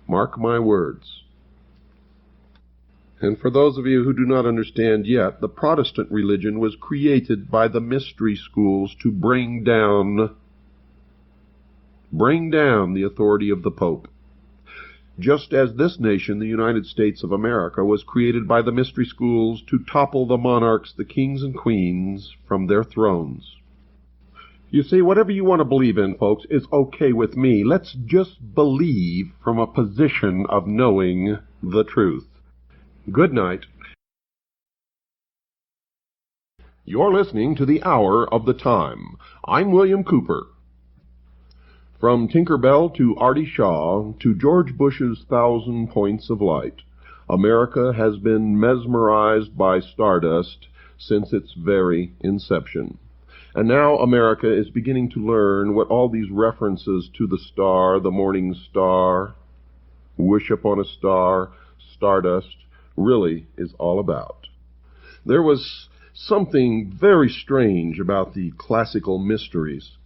Mark my words. And for those of you who do not understand yet, the Protestant religion was created by the mystery schools to bring down the authority of the Pope. Just as this nation, the United States of America, was created by the mystery schools to topple the monarchs, the kings and queens, from their thrones. You see, whatever you want to believe in, folks, is okay with me. Let's just believe from a position of knowing the truth. Good night. You're listening to The Hour of the Time. I'm William Cooper. From Tinker Bell to Artie Shaw to George Bush's 1,000 Points of Light, America has been mesmerized by stardust since its very inception. And now America is beginning to learn what all these references to the star, the morning star, wish upon a star, stardust, really is all about. There was something very strange about the classical mysteries,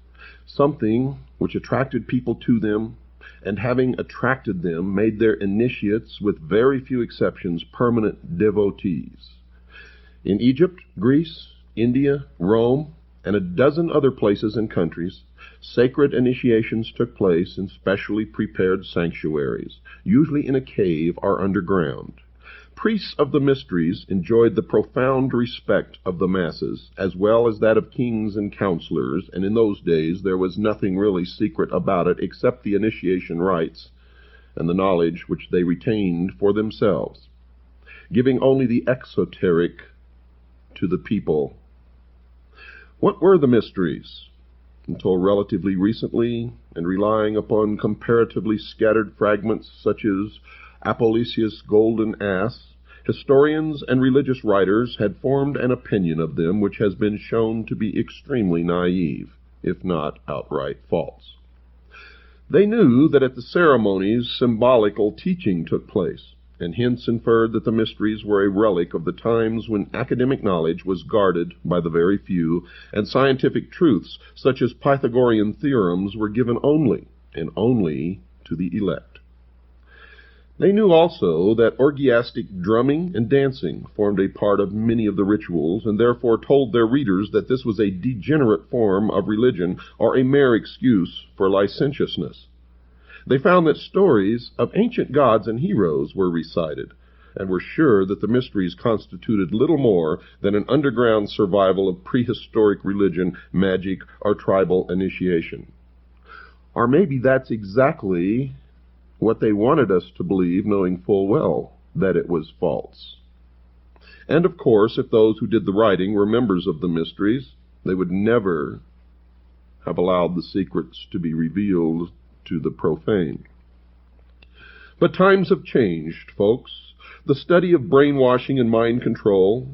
something which attracted people to them and having attracted them, made their initiates, with very few exceptions, permanent devotees. In Egypt, Greece, India, Rome, and a dozen other places and countries, sacred initiations took place in specially prepared sanctuaries, usually in a cave or underground. Priests of the mysteries enjoyed the profound respect of the masses, as well as that of kings and counselors, and in those days there was nothing really secret about it except the initiation rites and the knowledge which they retained for themselves, giving only the exoteric to the people. What were the mysteries? Until relatively recently, and relying upon comparatively scattered fragments such as Apollisius' golden ass, historians and religious writers had formed an opinion of them which has been shown to be extremely naive, if not outright false. They knew that at the ceremonies symbolical teaching took place, and hence inferred that the mysteries were a relic of the times when academic knowledge was guarded by the very few, and scientific truths, such as Pythagorean theorems, were given only, and only, to the elect. They knew also that orgiastic drumming and dancing formed a part of many of the rituals, and therefore told their readers that this was a degenerate form of religion, or a mere excuse for licentiousness. They found that stories of ancient gods and heroes were recited, and were sure that the mysteries constituted little more than an underground survival of prehistoric religion, magic, or tribal initiation. Or maybe that's exactly what they wanted us to believe, knowing full well that it was false. And of course, if those who did the writing were members of the mysteries, they would never have allowed the secrets to be revealed to the profane. But times have changed, folks. The study of brainwashing and mind control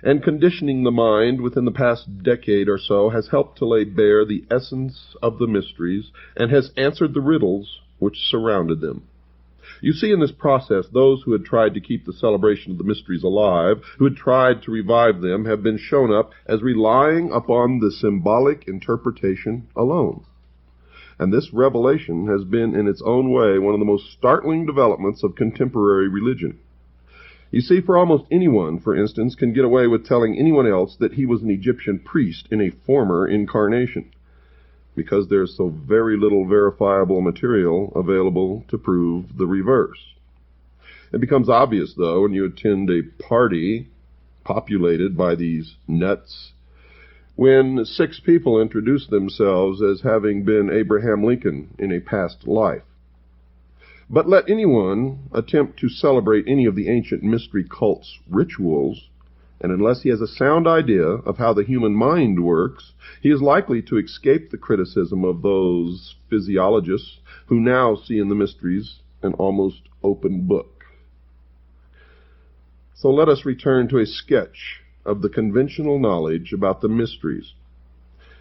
and conditioning the mind within the past decade or so has helped to lay bare the essence of the mysteries and has answered the riddles which surrounded them. You see in this process, those who had tried to keep the celebration of the mysteries alive, who had tried to revive them, have been shown up as relying upon the symbolic interpretation alone. And this revelation has been in its own way one of the most startling developments of contemporary religion. You see, for almost anyone, for instance, can get away with telling anyone else that he was an Egyptian priest in a former incarnation, because there's so very little verifiable material available to prove the reverse. It becomes obvious, though, when you attend a party populated by these nuts, when 6 people introduce themselves as having been Abraham Lincoln in a past life. But let anyone attempt to celebrate any of the ancient mystery cult's rituals, and unless he has a sound idea of how the human mind works, he is likely to escape the criticism of those physiologists who now see in the mysteries an almost open book. So let us return to a sketch of the conventional knowledge about the mysteries.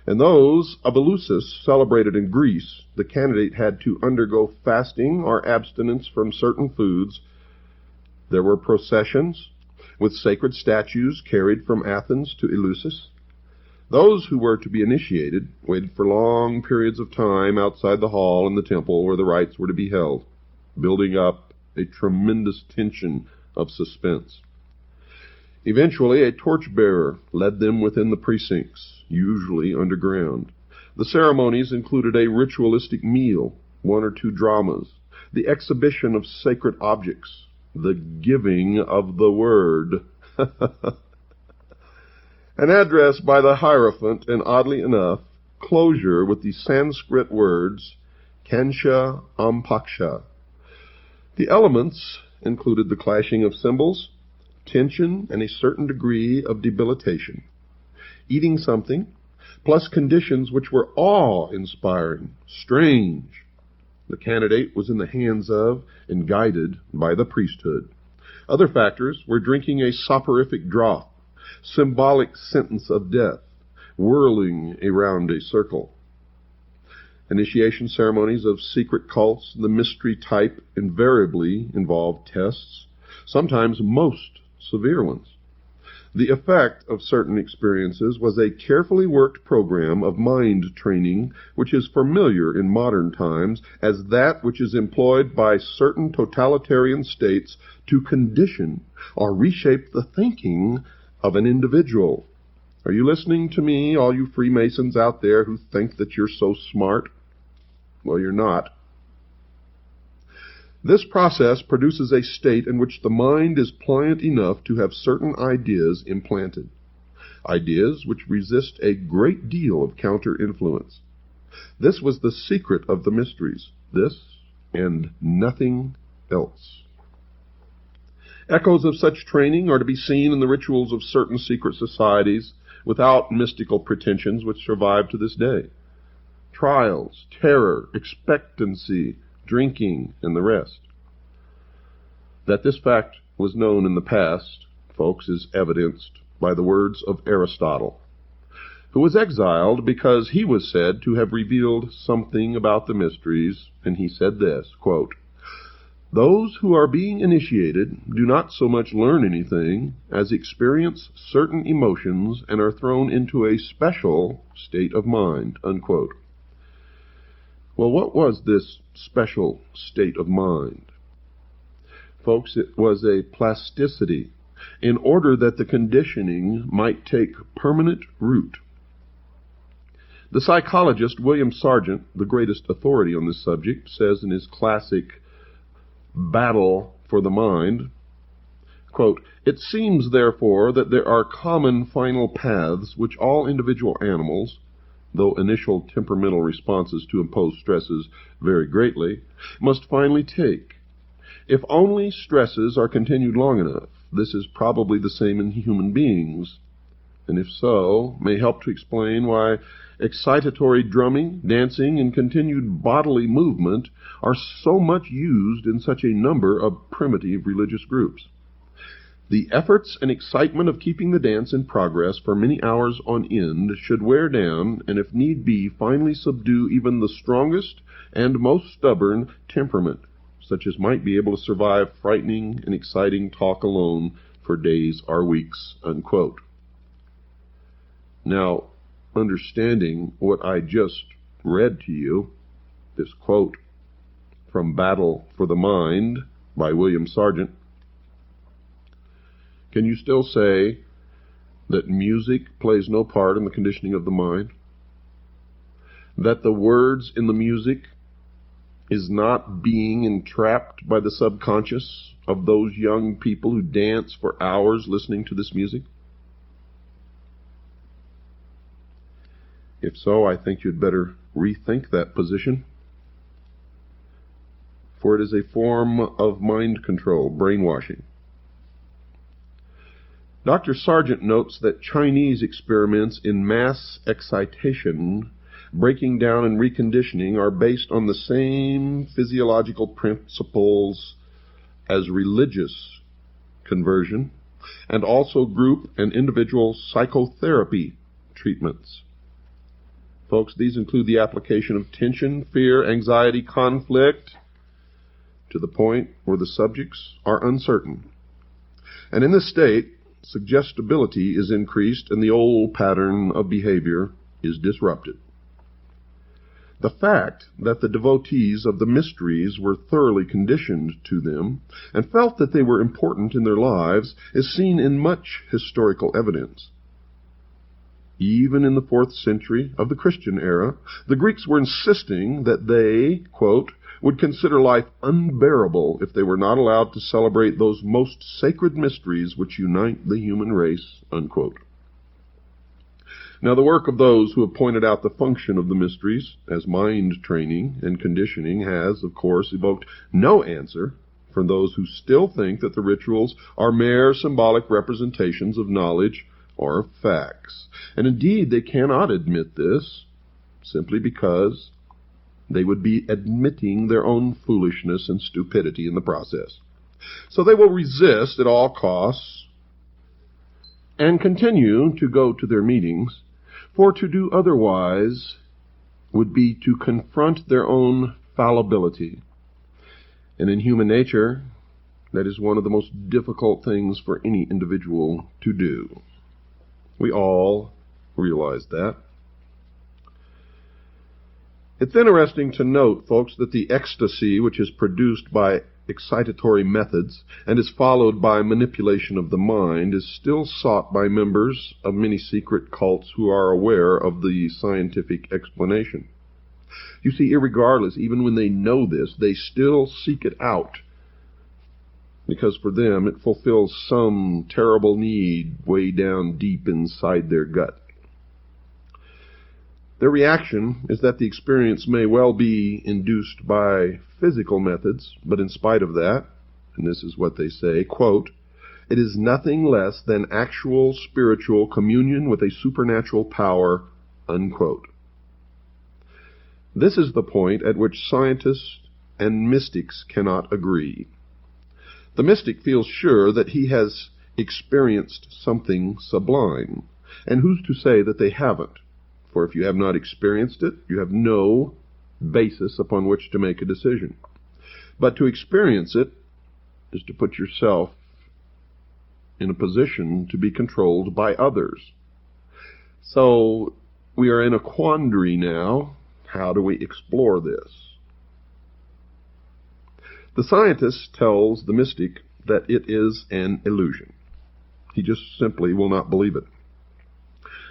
In those of Eleusis, celebrated in Greece, the candidate had to undergo fasting or abstinence from certain foods. There were processions with sacred statues carried from Athens to Eleusis. Those who were to be initiated waited for long periods of time outside the hall in the temple where the rites were to be held, building up a tremendous tension of suspense. Eventually, a torchbearer led them within the precincts, usually underground. The ceremonies included a ritualistic meal, 1 or 2 dramas, the exhibition of sacred objects, the giving of the word, an address by the Hierophant, and oddly enough, closure with the Sanskrit words, Kansha Ampaksha. The elements included the clashing of cymbals, tension, and a certain degree of debilitation. Eating something, plus conditions which were awe-inspiring, strange. The candidate was in the hands of and guided by the priesthood. Other factors were drinking a soporific draught, symbolic sentence of death, whirling around a circle. Initiation ceremonies of secret cults, the mystery type, invariably involved tests, sometimes most severe ones. The effect of certain experiences was a carefully worked program of mind training which is familiar in modern times as that which is employed by certain totalitarian states to condition or reshape the thinking of an individual. Are you listening to me, all you Freemasons out there who think that you're so smart? Well, you're not. This process produces a state in which the mind is pliant enough to have certain ideas implanted, ideas which resist a great deal of counter-influence. This was the secret of the mysteries, this and nothing else. Echoes of such training are to be seen in the rituals of certain secret societies without mystical pretensions which survive to this day. Trials, terror, expectancy, drinking, and the rest. That this fact was known in the past, folks, is evidenced by the words of Aristotle, who was exiled because he was said to have revealed something about the mysteries, and he said this, quote, "Those who are being initiated do not so much learn anything as experience certain emotions and are thrown into a special state of mind," unquote. Well, what was this special state of mind? Folks, it was a plasticity in order that the conditioning might take permanent root. The psychologist William Sargent, the greatest authority on this subject, says in his classic Battle for the Mind, quote, "It seems, therefore, that there are common final paths which all individual animals, though initial temperamental responses to imposed stresses vary greatly, must finally take. If only stresses are continued long enough, this is probably the same in human beings, and if so, may help to explain why excitatory drumming, dancing, and continued bodily movement are so much used in such a number of primitive religious groups. The efforts and excitement of keeping the dance in progress for many hours on end should wear down, and if need be, finally subdue even the strongest and most stubborn temperament, such as might be able to survive frightening and exciting talk alone for days or weeks," unquote. Now, understanding what I just read to you, this quote from Battle for the Mind by William Sargent, can you still say that music plays no part in the conditioning of the mind? That the words in the music is not being entrapped by the subconscious of those young people who dance for hours listening to this music? If so, I think you'd better rethink that position, for it is a form of mind control, brainwashing. Dr. Sargent notes that Chinese experiments in mass excitation, breaking down and reconditioning, are based on the same physiological principles as religious conversion, and also group and individual psychotherapy treatments. Folks, these include the application of tension, fear, anxiety, conflict, to the point where the subjects are uncertain. And in this state, suggestibility is increased and the old pattern of behavior is disrupted. The fact that the devotees of the mysteries were thoroughly conditioned to them and felt that they were important in their lives is seen in much historical evidence. Even in the 4th century of the Christian era, the Greeks were insisting that they, quote, would consider life unbearable if they were not allowed to celebrate those most sacred mysteries which unite the human race, unquote. Now, the work of those who have pointed out the function of the mysteries as mind training and conditioning has, of course, evoked no answer from those who still think that the rituals are mere symbolic representations of knowledge or of facts. And indeed, they cannot admit this simply because they would be admitting their own foolishness and stupidity in the process. So they will resist at all costs and continue to go to their meetings, for to do otherwise would be to confront their own fallibility. And in human nature, That is one of the most difficult things for any individual to do. We all realize that. It's interesting to note, folks, that the ecstasy which is produced by excitatory methods and is followed by manipulation of the mind is still sought by members of many secret cults who are aware of the scientific explanation. You see, irregardless, even when they know this, they still seek it out, because for them it fulfills some terrible need way down deep inside their gut. Their reaction is that the experience may well be induced by physical methods, but in spite of that, and this is what they say, quote, "It is nothing less than actual spiritual communion with a supernatural power," unquote. This is the point at which scientists and mystics cannot agree. The mystic feels sure that he has experienced something sublime, and who's to say that they haven't? For if you have not experienced it, you have no basis upon which to make a decision. But to experience it is to put yourself in a position to be controlled by others. So we are in a quandary now. How do we explore this? The scientist tells the mystic that it is an illusion. He just simply will not believe it.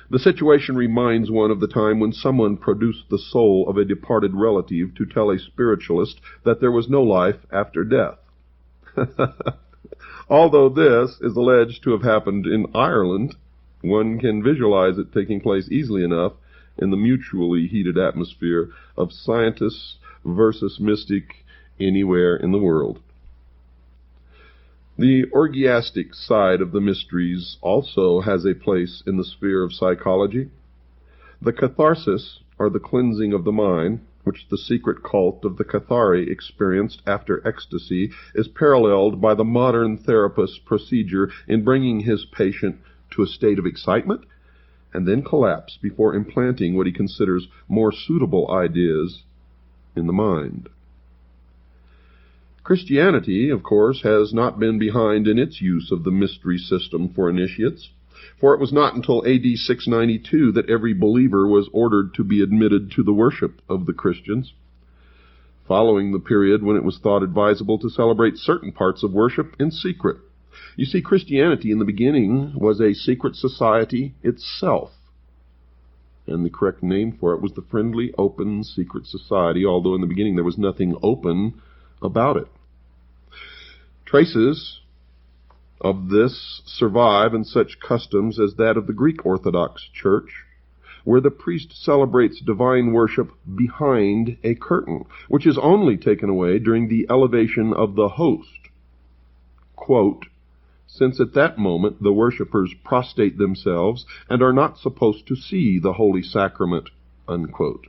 The situation reminds one of the time when someone produced the soul of a departed relative to tell a spiritualist that there was no life after death. Although this is alleged to have happened in Ireland, one can visualize it taking place easily enough in the mutually heated atmosphere of scientists versus mystic anywhere in the world. The orgiastic side of the mysteries also has a place in the sphere of psychology. The catharsis, or the cleansing of the mind, which the secret cult of the Cathari experienced after ecstasy, is paralleled by the modern therapist's procedure in bringing his patient to a state of excitement and then collapse before implanting what he considers more suitable ideas in the mind. Christianity, of course, has not been behind in its use of the mystery system for initiates, for it was not until AD 692 that every believer was ordered to be admitted to the worship of the Christians, following the period when it was thought advisable to celebrate certain parts of worship in secret. You see, Christianity in the beginning was a secret society itself, and the correct name for it was the Friendly Open Secret Society, although in the beginning there was nothing open about it. Traces of this survive in such customs as that of the Greek Orthodox Church, where the priest celebrates divine worship behind a curtain, which is only taken away during the elevation of the host. Quote, "Since at that moment the worshippers prostrate themselves and are not supposed to see the holy sacrament," unquote.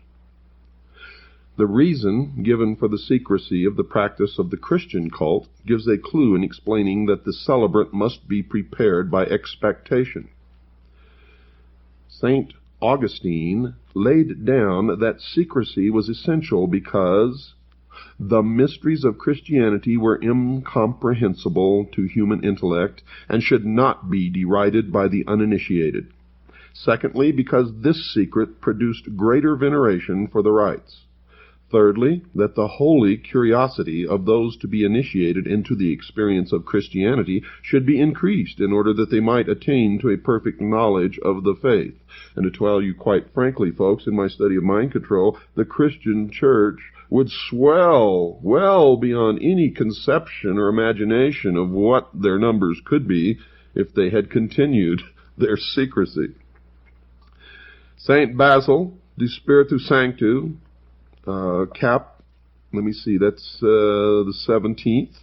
The reason given for the secrecy of the practice of the Christian cult gives a clue in explaining that the celebrant must be prepared by expectation. St. Augustine laid down that secrecy was essential because the mysteries of Christianity were incomprehensible to human intellect and should not be derided by the uninitiated. Secondly, because this secret produced greater veneration for the rites. Thirdly, that the holy curiosity of those to be initiated into the experience of Christianity should be increased in order that they might attain to a perfect knowledge of the faith. And to tell you quite frankly, folks, in my study of mind control, the Christian church would swell well beyond any conception or imagination of what their numbers could be if they had continued their secrecy. St. Basil, de Spiritu Sanctu, let me see, that's the 17th.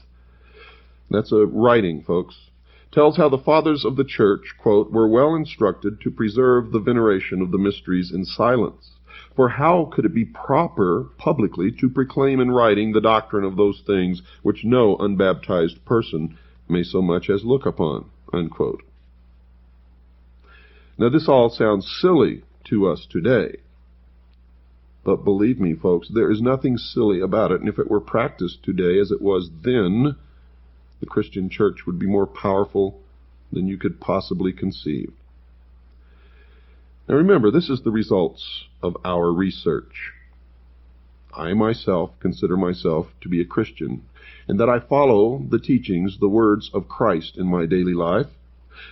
That's a writing, folks. Tells how the fathers of the church, quote, "were well instructed to preserve the veneration of the mysteries in silence. For how could it be proper publicly to proclaim in writing the doctrine of those things which no unbaptized person may so much as look upon," unquote. Now this all sounds silly to us today. But believe me, folks, there is nothing silly about it, and if it were practiced today as it was then, the Christian church would be more powerful than you could possibly conceive. Now remember, this is the results of our research. I myself consider myself to be a Christian, and that I follow the teachings, the words of Christ in my daily life,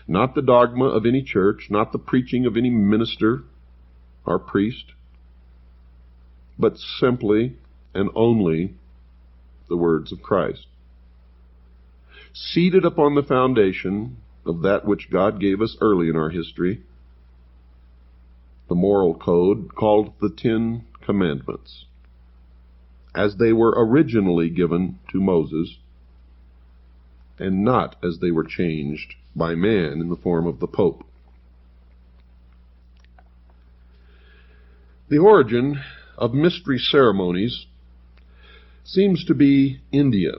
not the dogma of any church, not the preaching of any minister or priest, but simply and only the words of Christ, seated upon the foundation of that which God gave us early in our history, the moral code called the 10 Commandments, as they were originally given to Moses, and not as they were changed by man in the form of the Pope. The origin of mystery ceremonies seems to be India,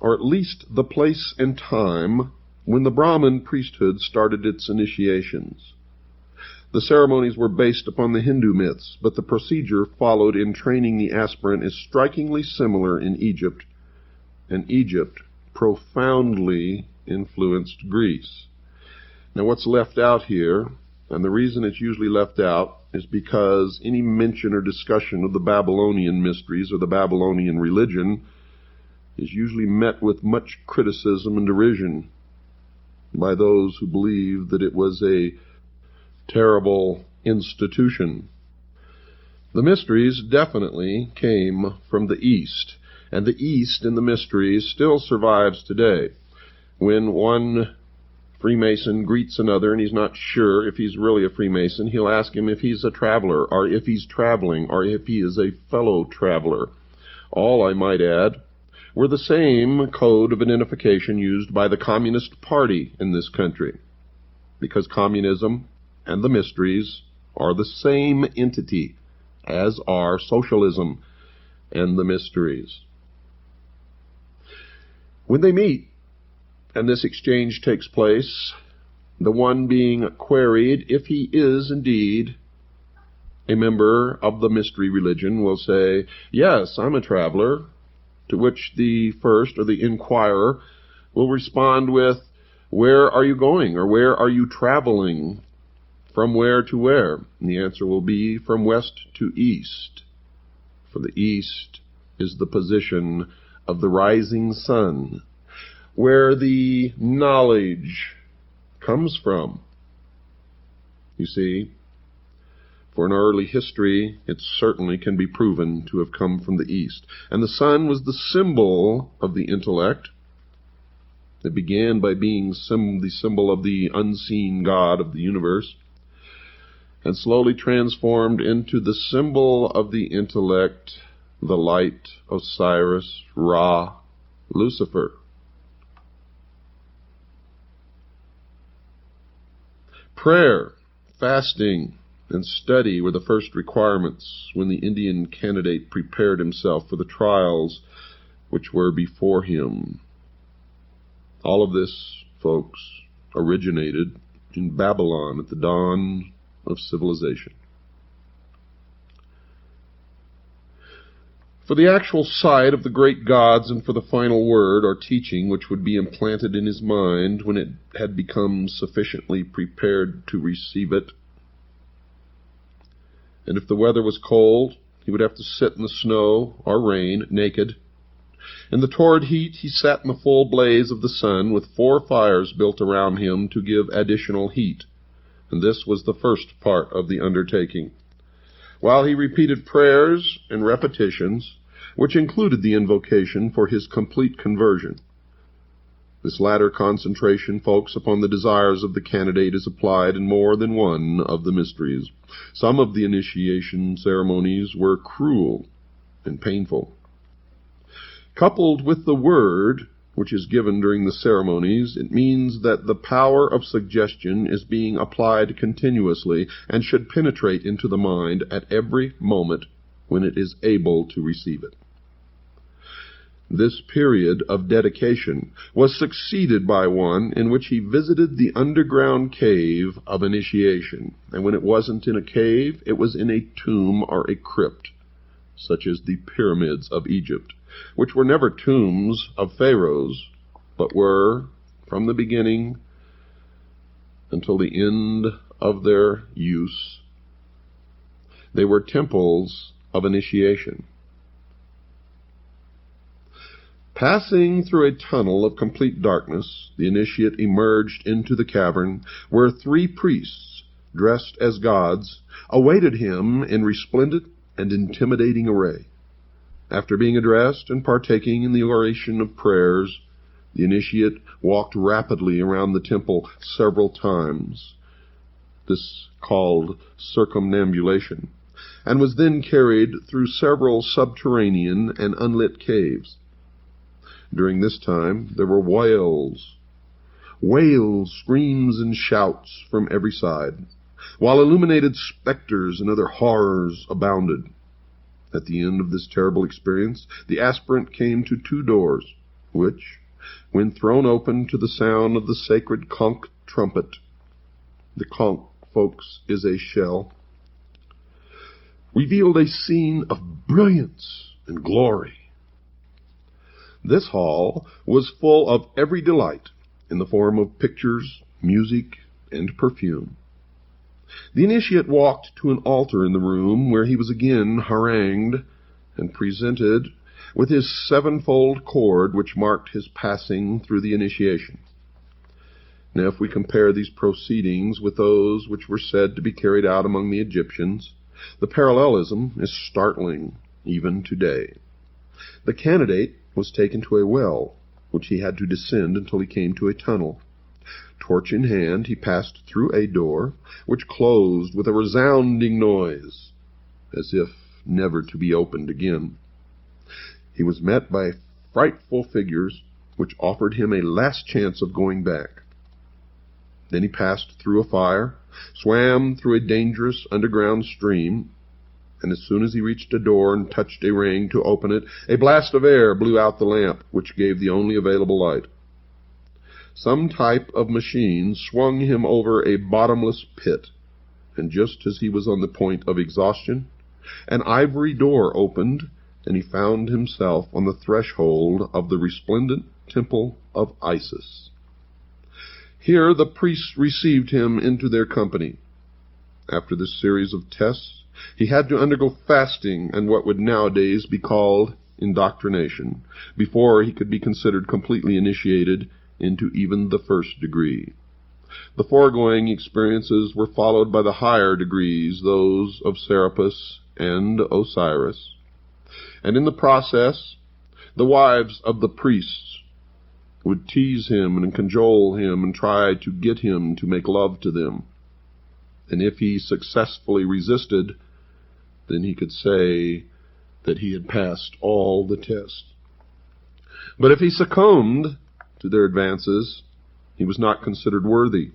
or at least the place and time when the Brahmin priesthood started its initiations. The ceremonies were based upon the Hindu myths, but the procedure followed in training the aspirant is strikingly similar in Egypt, and Egypt profoundly influenced Greece. Now what's left out here, and the reason it's usually left out, is because any mention or discussion of the Babylonian mysteries or the Babylonian religion is usually met with much criticism and derision by those who believe that it was a terrible institution. The mysteries definitely came from the East, and the East in the mysteries still survives today. When one Freemason greets another and he's not sure if he's really a Freemason, he'll ask him if he's a traveler, or if he's traveling, or if he is a fellow traveler. All, I might add, were the same code of identification used by the Communist Party in this country, because communism and the mysteries are the same entity, as are socialism and the mysteries. When they meet, and this exchange takes place, the one being queried if he is indeed a member of the mystery religion will say, "Yes, I'm a traveler," to which the first, or the inquirer, will respond with, "Where are you going?" or "Where are you traveling?" From where to where? And the answer will be from west to east. For the east is the position of the rising sun, where the knowledge comes from. You see, for in early history, it certainly can be proven to have come from the east. And the sun was the symbol of the intellect. It began by being the symbol of the unseen God of the universe, and slowly transformed into the symbol of the intellect, the light, Osiris, Ra, Lucifer. Prayer, fasting, and study were the first requirements when the Indian candidate prepared himself for the trials which were before him. All of this, folks, originated in Babylon at the dawn of civilization. For the actual sight of the great gods and for the final word or teaching which would be implanted in his mind when it had become sufficiently prepared to receive it. And if the weather was cold, he would have to sit in the snow or rain, naked. In the torrid heat, he sat in the full blaze of the sun with 4 fires built around him to give additional heat. And this was the first part of the undertaking. While he repeated prayers and repetitions, which included the invocation for his complete conversion. This latter concentration, folks, upon the desires of the candidate is applied in more than one of the mysteries. Some of the initiation ceremonies were cruel and painful. Coupled with the word which is given during the ceremonies, it means that the power of suggestion is being applied continuously and should penetrate into the mind at every moment when it is able to receive it. This period of dedication was succeeded by one in which he visited the underground cave of initiation. And when it wasn't in a cave, it was in a tomb or a crypt, such as the pyramids of Egypt, which were never tombs of pharaohs, but were, from the beginning until the end of their use, they were temples of initiation. Passing through a tunnel of complete darkness, the initiate emerged into the cavern, where 3 priests, dressed as gods, awaited him in resplendent and intimidating array. After being addressed and partaking in the oration of prayers, the initiate walked rapidly around the temple several times, this called circumambulation, and was then carried through several subterranean and unlit caves. During this time, there were wails, screams, and shouts from every side, while illuminated specters and other horrors abounded. At the end of this terrible experience, the aspirant came to 2 doors, which, when thrown open to the sound of the sacred conch trumpet — the conch, folks, is a shell — revealed a scene of brilliance and glory. This hall was full of every delight in the form of pictures, music, and perfume. The initiate walked to an altar in the room, where he was again harangued and presented with his 7-fold cord, which marked his passing through the initiation. Now, if we compare these proceedings with those which were said to be carried out among the Egyptians, the parallelism is startling even today. The candidate was taken to a well, which he had to descend until he came to a tunnel. Torch in hand, he passed through a door, which closed with a resounding noise, as if never to be opened again. He was met by frightful figures, which offered him a last chance of going back. Then he passed through a fire, swam through a dangerous underground stream, and as soon as he reached a door and touched a ring to open it, a blast of air blew out the lamp, which gave the only available light. Some type of machine swung him over a bottomless pit, and just as he was on the point of exhaustion, an ivory door opened, and he found himself on the threshold of the resplendent temple of Isis. Here the priests received him into their company. After this series of tests, he had to undergo fasting and what would nowadays be called indoctrination, before he could be considered completely initiated into even the 1st degree. The foregoing experiences were followed by the higher degrees, those of Serapis and Osiris. And in the process, the wives of the priests would tease him and cajole him and try to get him to make love to them. And if he successfully resisted, then he could say that he had passed all the tests. But if he succumbed to their advances, he was not considered worthy.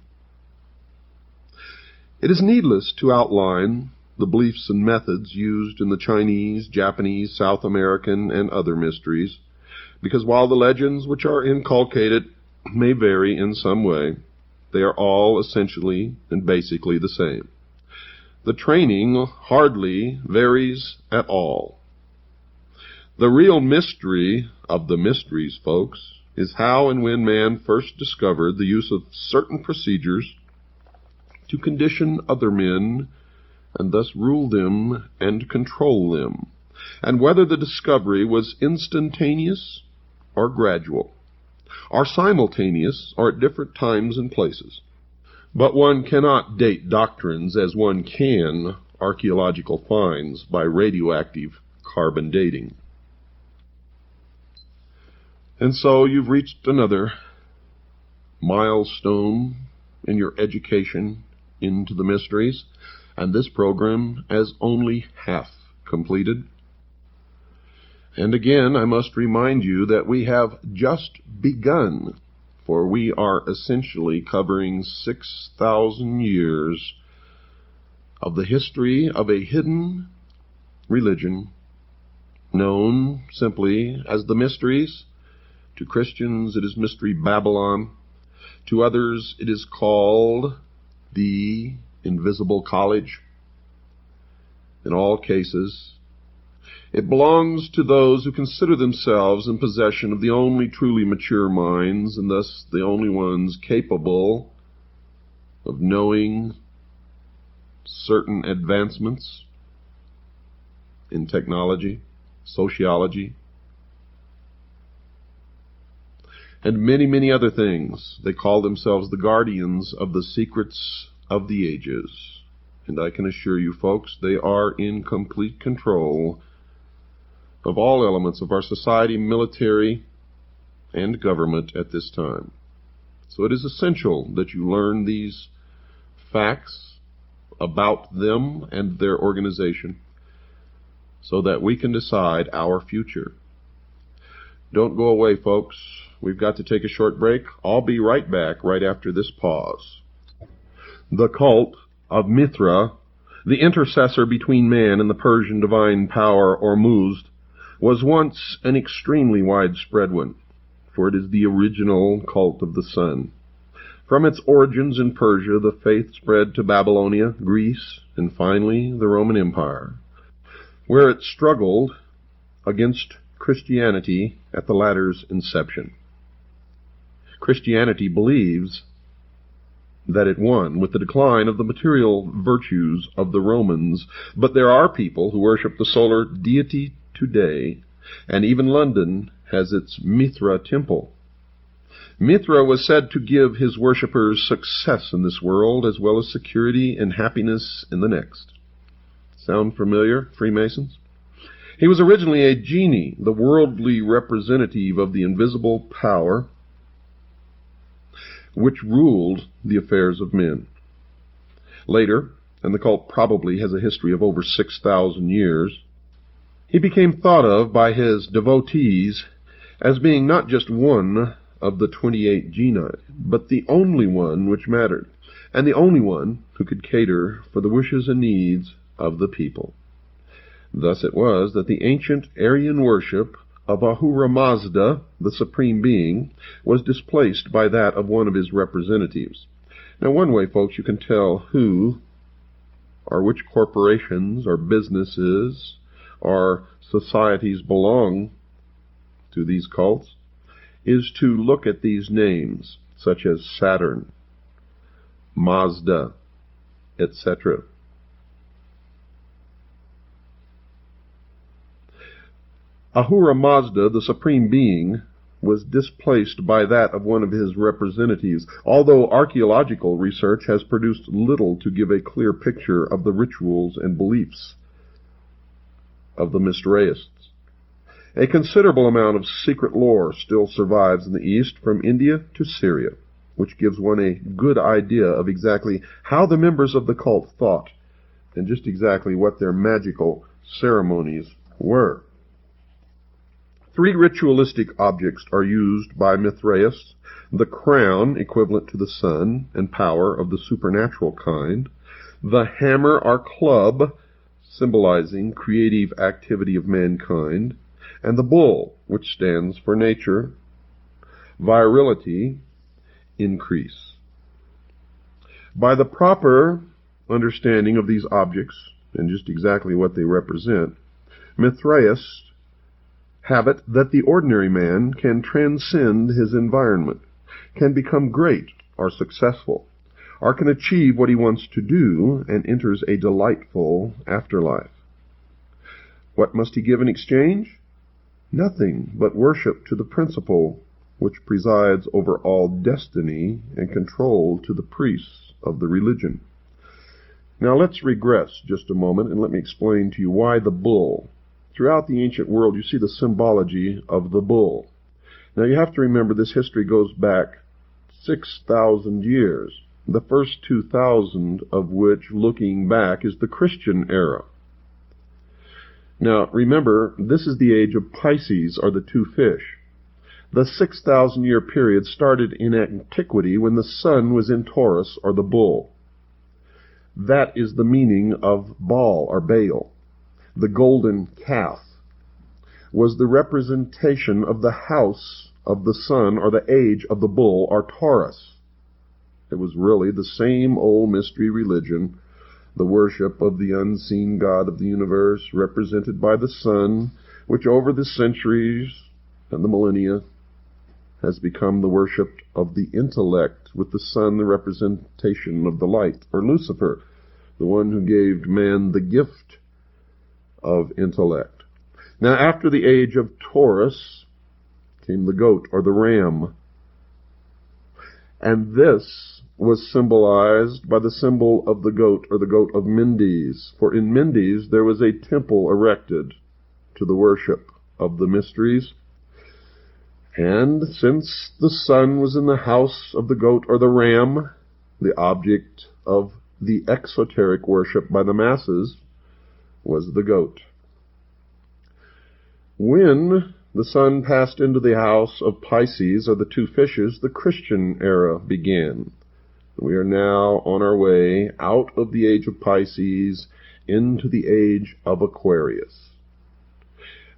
It is needless to outline the beliefs and methods used in the Chinese, Japanese, South American, and other mysteries, because while the legends which are inculcated may vary in some way, they are all essentially and basically the same. The training hardly varies at all. The real mystery of the mysteries, folks, is how and when man first discovered the use of certain procedures to condition other men and thus rule them and control them, and whether the discovery was instantaneous or gradual, or simultaneous or at different times and places. But one cannot date doctrines as one can archaeological finds by radioactive carbon dating. And so you've reached another milestone in your education into the mysteries, and this program is only half completed. And again, I must remind you that we have just begun, for we are essentially covering 6,000 years of the history of a hidden religion known simply as the Mysteries. To Christians, it is Mystery Babylon. To others, it is called the Invisible College. In all cases, It belongs to those who consider themselves in possession of the only truly mature minds, and thus the only ones capable of knowing certain advancements in technology, sociology, and many, many other things. They call themselves the guardians of the secrets of the ages. And I can assure you, folks, they are in complete control of all elements of our society, military, and government at this time. So it is essential that you learn these facts about them and their organization so that we can decide our future. Don't go away, folks. We've got to take a short break. I'll be right back right after this pause. The cult of Mithra, the intercessor between man and the Persian divine power Ormuzd, was once an extremely widespread one, for it is the original cult of the sun. From its origins in Persia, the faith spread to Babylonia, Greece, and finally the Roman Empire, where it struggled against Christianity at the latter's inception. Christianity believes that it won with the decline of the material virtues of the Romans, but there are people who worship the solar deity today, and even London has its Mithra temple. Mithra was said to give his worshippers success in this world as well as security and happiness in the next. Sound familiar, Freemasons? He was originally a genie, the worldly representative of the invisible power which ruled the affairs of men. Later, and the cult probably has a history of over 6,000 years, he became thought of by his devotees as being not just one of the 28 genii, but the only one which mattered, and the only one who could cater for the wishes and needs of the people. Thus it was that the ancient Aryan worship of Ahura Mazda, the Supreme Being, was displaced by that of one of his representatives. Now, one way, folks, you can tell who or which corporations or businesses or societies belong to these cults is to look at these names, such as Saturn, Mazda, etc. Ahura Mazda, the Supreme Being, was displaced by that of one of his representatives, although archaeological research has produced little to give a clear picture of the rituals and beliefs of the Mithraists. A considerable amount of secret lore still survives in the East, from India to Syria, which gives one a good idea of exactly how the members of the cult thought and just exactly what their magical ceremonies were. 3 ritualistic objects are used by Mithraists: the crown, equivalent to the sun and power of the supernatural kind; the hammer or club, symbolizing creative activity of mankind; and the bull, which stands for nature, virility, increase. By the proper understanding of these objects, and just exactly what they represent, Mithraists have it that the ordinary man can transcend his environment, can become great or successful, or can achieve what he wants to do and enters a delightful afterlife. What must he give in exchange? Nothing but worship to the principle which presides over all destiny and control to the priests of the religion. Now let's regress just a moment and let me explain to you why the bull. Throughout the ancient world, you see the symbology of the bull. Now, you have to remember this history goes back 6,000 years, the first 2,000 of which, looking back, is the Christian era. Now, remember, this is the age of Pisces, or the 2 fish. The 6,000-year period started in antiquity when the sun was in Taurus, or the bull. That is the meaning of Baal, or Baal. The golden calf was the representation of the house of the sun, or the age of the bull, or Taurus. It was really the same old mystery religion the worship of the unseen God of the universe, represented by the sun, which over the centuries and the millennia has become the worship of the intellect, with the sun the representation of the light, or Lucifer, the one who gave man the gift of intellect. Now, after the age of Taurus came the goat, or the ram, and this was symbolized by the symbol of the goat, or the goat of Mendes. For in Mendes there was a temple erected to the worship of the mysteries. And since the sun was in the house of the goat or the ram, the object of the exoteric worship by the masses was the goat. When the sun passed into the house of Pisces, or the two fishes, the Christian era began. We are now on our way out of the age of Pisces into the age of Aquarius.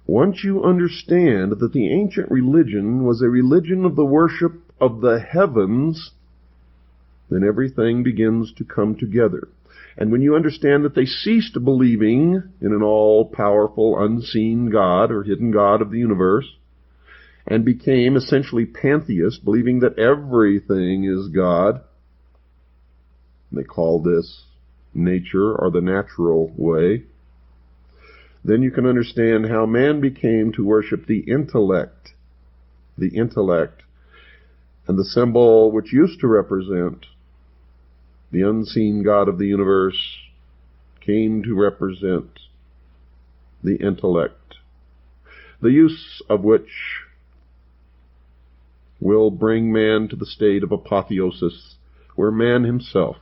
Once you understand that the ancient religion was a religion of the worship of the heavens, then everything begins to come together. And when you understand that they ceased believing in an all-powerful, unseen God or hidden God of the universe, and became essentially pantheists, believing that everything is God, they call this nature or the natural way, then you can understand how man became to worship the intellect, and the symbol which used to represent the unseen God of the universe came to represent the intellect, the use of which will bring man to the state of apotheosis, where man himself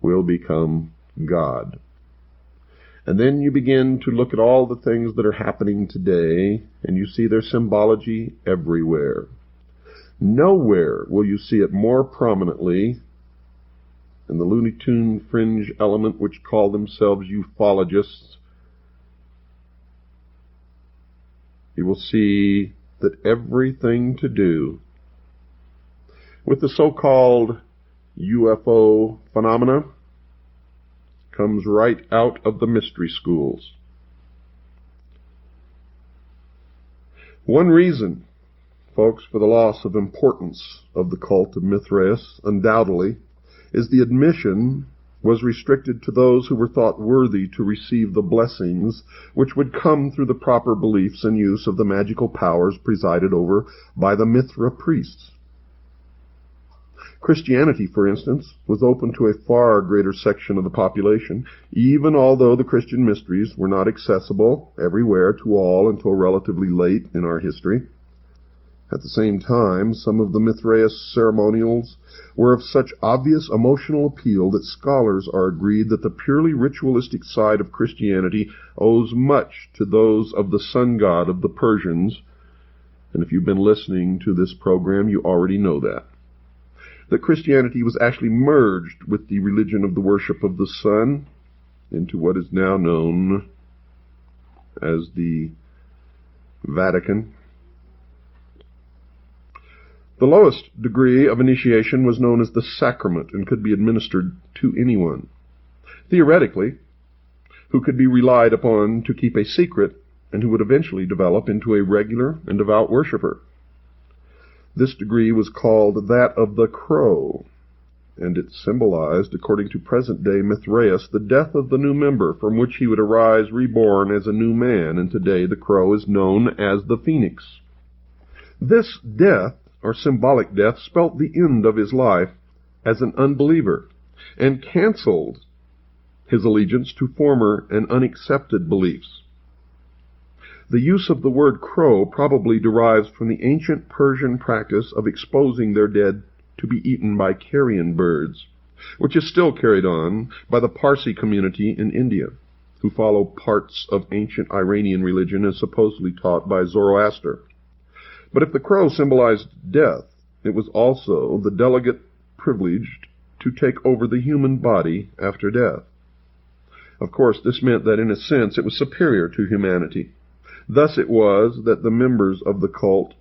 will become God. And then you begin to look at all the things that are happening today, and you see their symbology everywhere. Nowhere will you see it more prominently than the Looney Tune fringe element which call themselves ufologists. You will see that everything to do with the so-called UFO phenomena comes right out of the mystery schools. One reason, folks, for the loss of importance of the cult of Mithraeus, undoubtedly, is the admission was restricted to those who were thought worthy to receive the blessings which would come through the proper beliefs and use of the magical powers presided over by the Mithra priests. Christianity, for instance, was open to a far greater section of the population, even although the Christian mysteries were not accessible everywhere to all until relatively late in our history. At the same time, some of the Mithraeus ceremonials were of such obvious emotional appeal that scholars are agreed that the purely ritualistic side of Christianity owes much to those of the sun god of the Persians, and if you've been listening to this program, you already know that Christianity was actually merged with the religion of the worship of the sun into what is now known as the Vatican. The lowest degree of initiation was known as the sacrament and could be administered to anyone, theoretically, who could be relied upon to keep a secret and who would eventually develop into a regular and devout worshiper. This degree was called that of the crow, and it symbolized, according to present-day Mithraeus, the death of the new member, from which he would arise reborn as a new man, and today the crow is known as the phoenix. This death, or symbolic death, spelt the end of his life as an unbeliever, and canceled his allegiance to former and unaccepted beliefs. The use of the word crow probably derives from the ancient Persian practice of exposing their dead to be eaten by carrion birds, which is still carried on by the Parsi community in India, who follow parts of ancient Iranian religion as supposedly taught by Zoroaster. But if the crow symbolized death, it was also the delegate privileged to take over the human body after death. Of course, this meant that in a sense it was superior to humanity. Thus it was that the members of the cult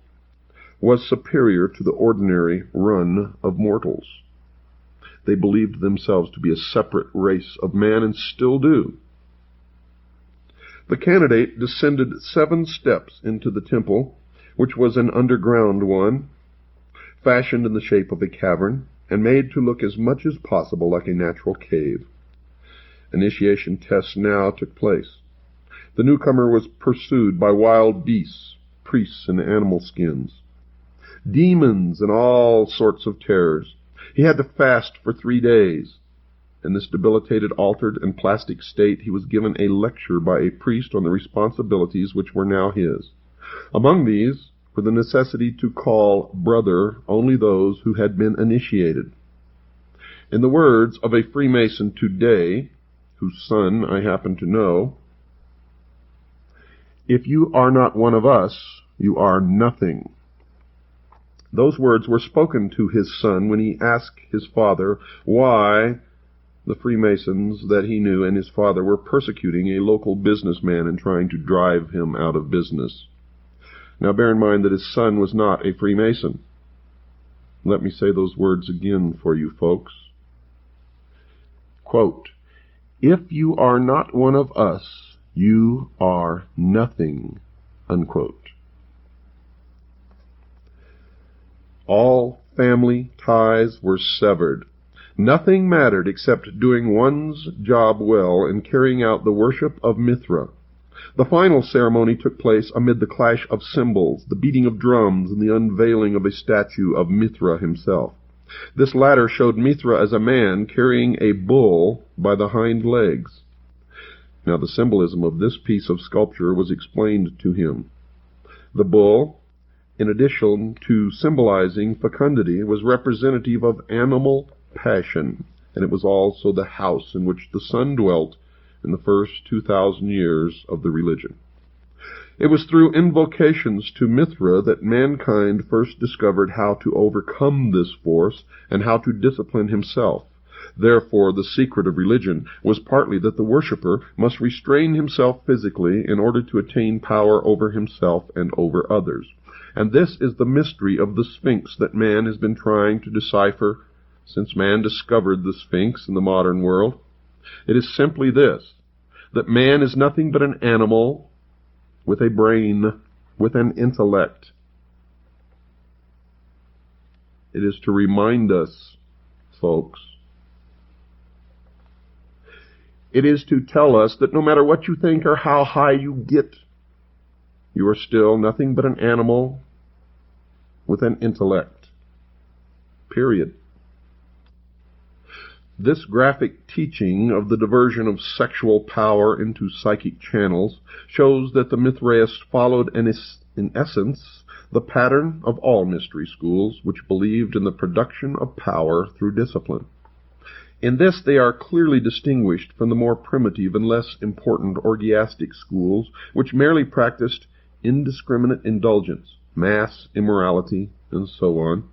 was superior to the ordinary run of mortals. They believed themselves to be a separate race of man, and still do. The candidate descended 7 steps into the temple, which was an underground one, fashioned in the shape of a cavern, and made to look as much as possible like a natural cave. Initiation tests now took place. The newcomer was pursued by wild beasts, priests in animal skins, demons, and all sorts of terrors. He had to fast for 3 days. In this debilitated, altered, and plastic state, he was given a lecture by a priest on the responsibilities which were now his. Among these were the necessity to call brother only those who had been initiated. In the words of a Freemason today, whose son I happen to know, "If you are not one of us, you are nothing." Those words were spoken to his son when he asked his father why the Freemasons that he knew and his father were persecuting a local businessman and trying to drive him out of business. Now bear in mind that his son was not a Freemason. Let me say those words again for you folks. Quote, "If you are not one of us, you are nothing." Unquote. All family ties were severed. Nothing mattered except doing one's job well and carrying out the worship of Mithra. The final ceremony took place amid the clash of cymbals, the beating of drums, and the unveiling of a statue of Mithra himself. This latter showed Mithra as a man carrying a bull by the hind legs. Now the symbolism of this piece of sculpture was explained to him. The bull, in addition to symbolizing fecundity, was representative of animal passion, and it was also the house in which the sun dwelt in the first 2,000 years of the religion. It was through invocations to Mithra that mankind first discovered how to overcome this force and how to discipline himself. Therefore, the secret of religion was partly that the worshipper must restrain himself physically in order to attain power over himself and over others. And this is the mystery of the Sphinx that man has been trying to decipher since man discovered the Sphinx in the modern world. It is simply this, that man is nothing but an animal with a brain, with an intellect. It is to remind us, folks, it is to tell us that no matter what you think or how high you get, you are still nothing but an animal with an intellect. Period. This graphic teaching of the diversion of sexual power into psychic channels shows that the Mithraists followed in essence the pattern of all mystery schools which believed in the production of power through discipline. In this they are clearly distinguished from the more primitive and less important orgiastic schools which merely practiced indiscriminate indulgence, mass immorality, and so on.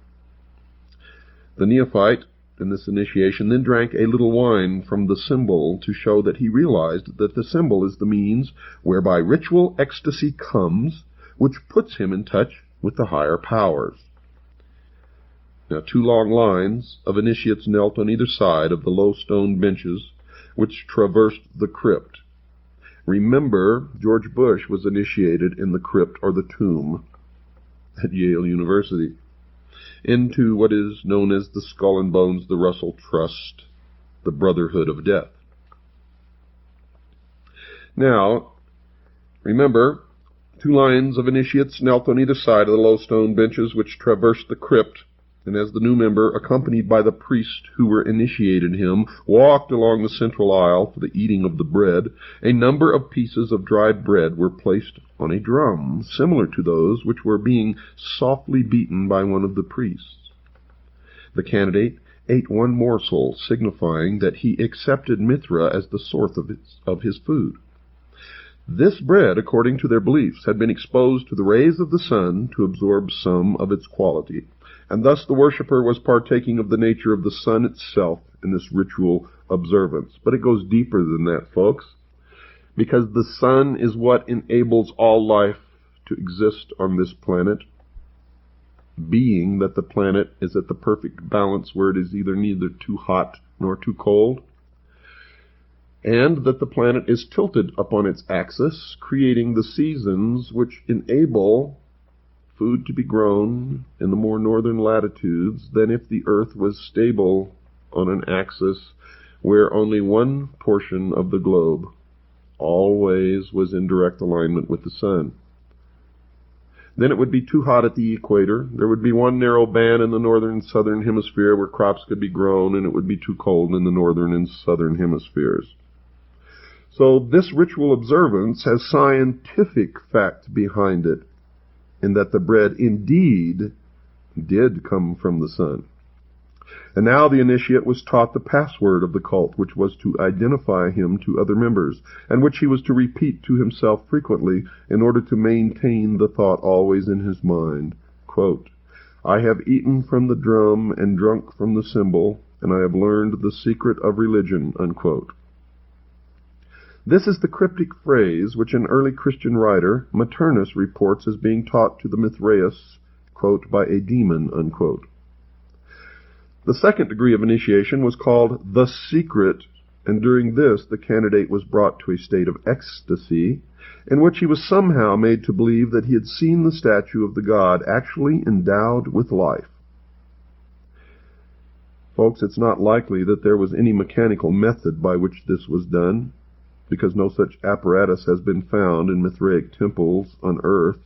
The neophyte in this initiation then drank a little wine from the symbol to show that he realized that the symbol is the means whereby ritual ecstasy comes, which puts him in touch with the higher powers. Now 2 long lines of initiates knelt on either side of the low stone benches which traversed the crypt. Remember, George Bush was initiated in the crypt or the tomb at Yale University into what is known as the Skull and Bones, the Russell Trust, the Brotherhood of Death. Now, remember, 2 lines of initiates knelt on either side of the low stone benches which traversed the crypt, and as the new member, accompanied by the priest who were initiated him, walked along the central aisle for the eating of the bread, a number of pieces of dried bread were placed on a drum, similar to those which were being softly beaten by one of the priests. The candidate ate one morsel, signifying that he accepted Mithra as the source of his food. This bread, according to their beliefs, had been exposed to the rays of the sun to absorb some of its quality, and thus the worshipper was partaking of the nature of the sun itself in this ritual observance. But it goes deeper than that, folks, because the sun is what enables all life to exist on this planet. being that the planet is at the perfect balance where it is neither too hot nor too cold, and that the planet is tilted upon its axis, creating the seasons which enable food to be grown in the more northern latitudes than if the Earth was stable on an axis where only one portion of the globe always was in direct alignment with the sun. Then it would be too hot at the equator. There would be one narrow band in the northern and southern hemisphere where crops could be grown, and it would be too cold in the northern and southern hemispheres. So this ritual observance has scientific fact behind it, in that the bread indeed did come from the sun. And now the initiate was taught the password of the cult, which was to identify him to other members, and which he was to repeat to himself frequently in order to maintain the thought always in his mind. Quote, "I have eaten from the drum and drunk from the cymbal, and I have learned the secret of religion." Unquote. This is the cryptic phrase which an early Christian writer, Maternus, reports as being taught to the Mithraeus, quote, by a demon, unquote. The second degree of initiation was called the secret, and during this the candidate was brought to a state of ecstasy, in which he was somehow made to believe that he had seen the statue of the god actually endowed with life. Folks, it's not likely that there was any mechanical method by which this was done, because no such apparatus has been found in Mithraic temples unearthed.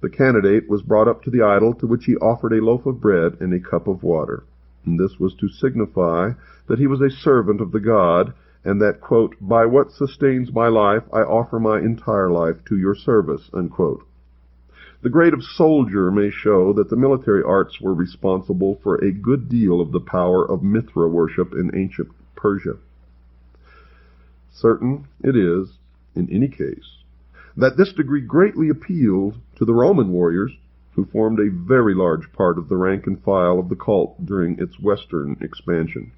The candidate was brought up to the idol, to which he offered a loaf of bread and a cup of water. And this was to signify that he was a servant of the god, and that, quote, "by what sustains my life, I offer my entire life to your service," unquote. The grade of soldier may show that the military arts were responsible for a good deal of the power of Mithra worship in ancient Persia. Certain it is, in any case, that this degree greatly appealed to the Roman warriors, who formed a very large part of the rank and file of the cult during its western expansion.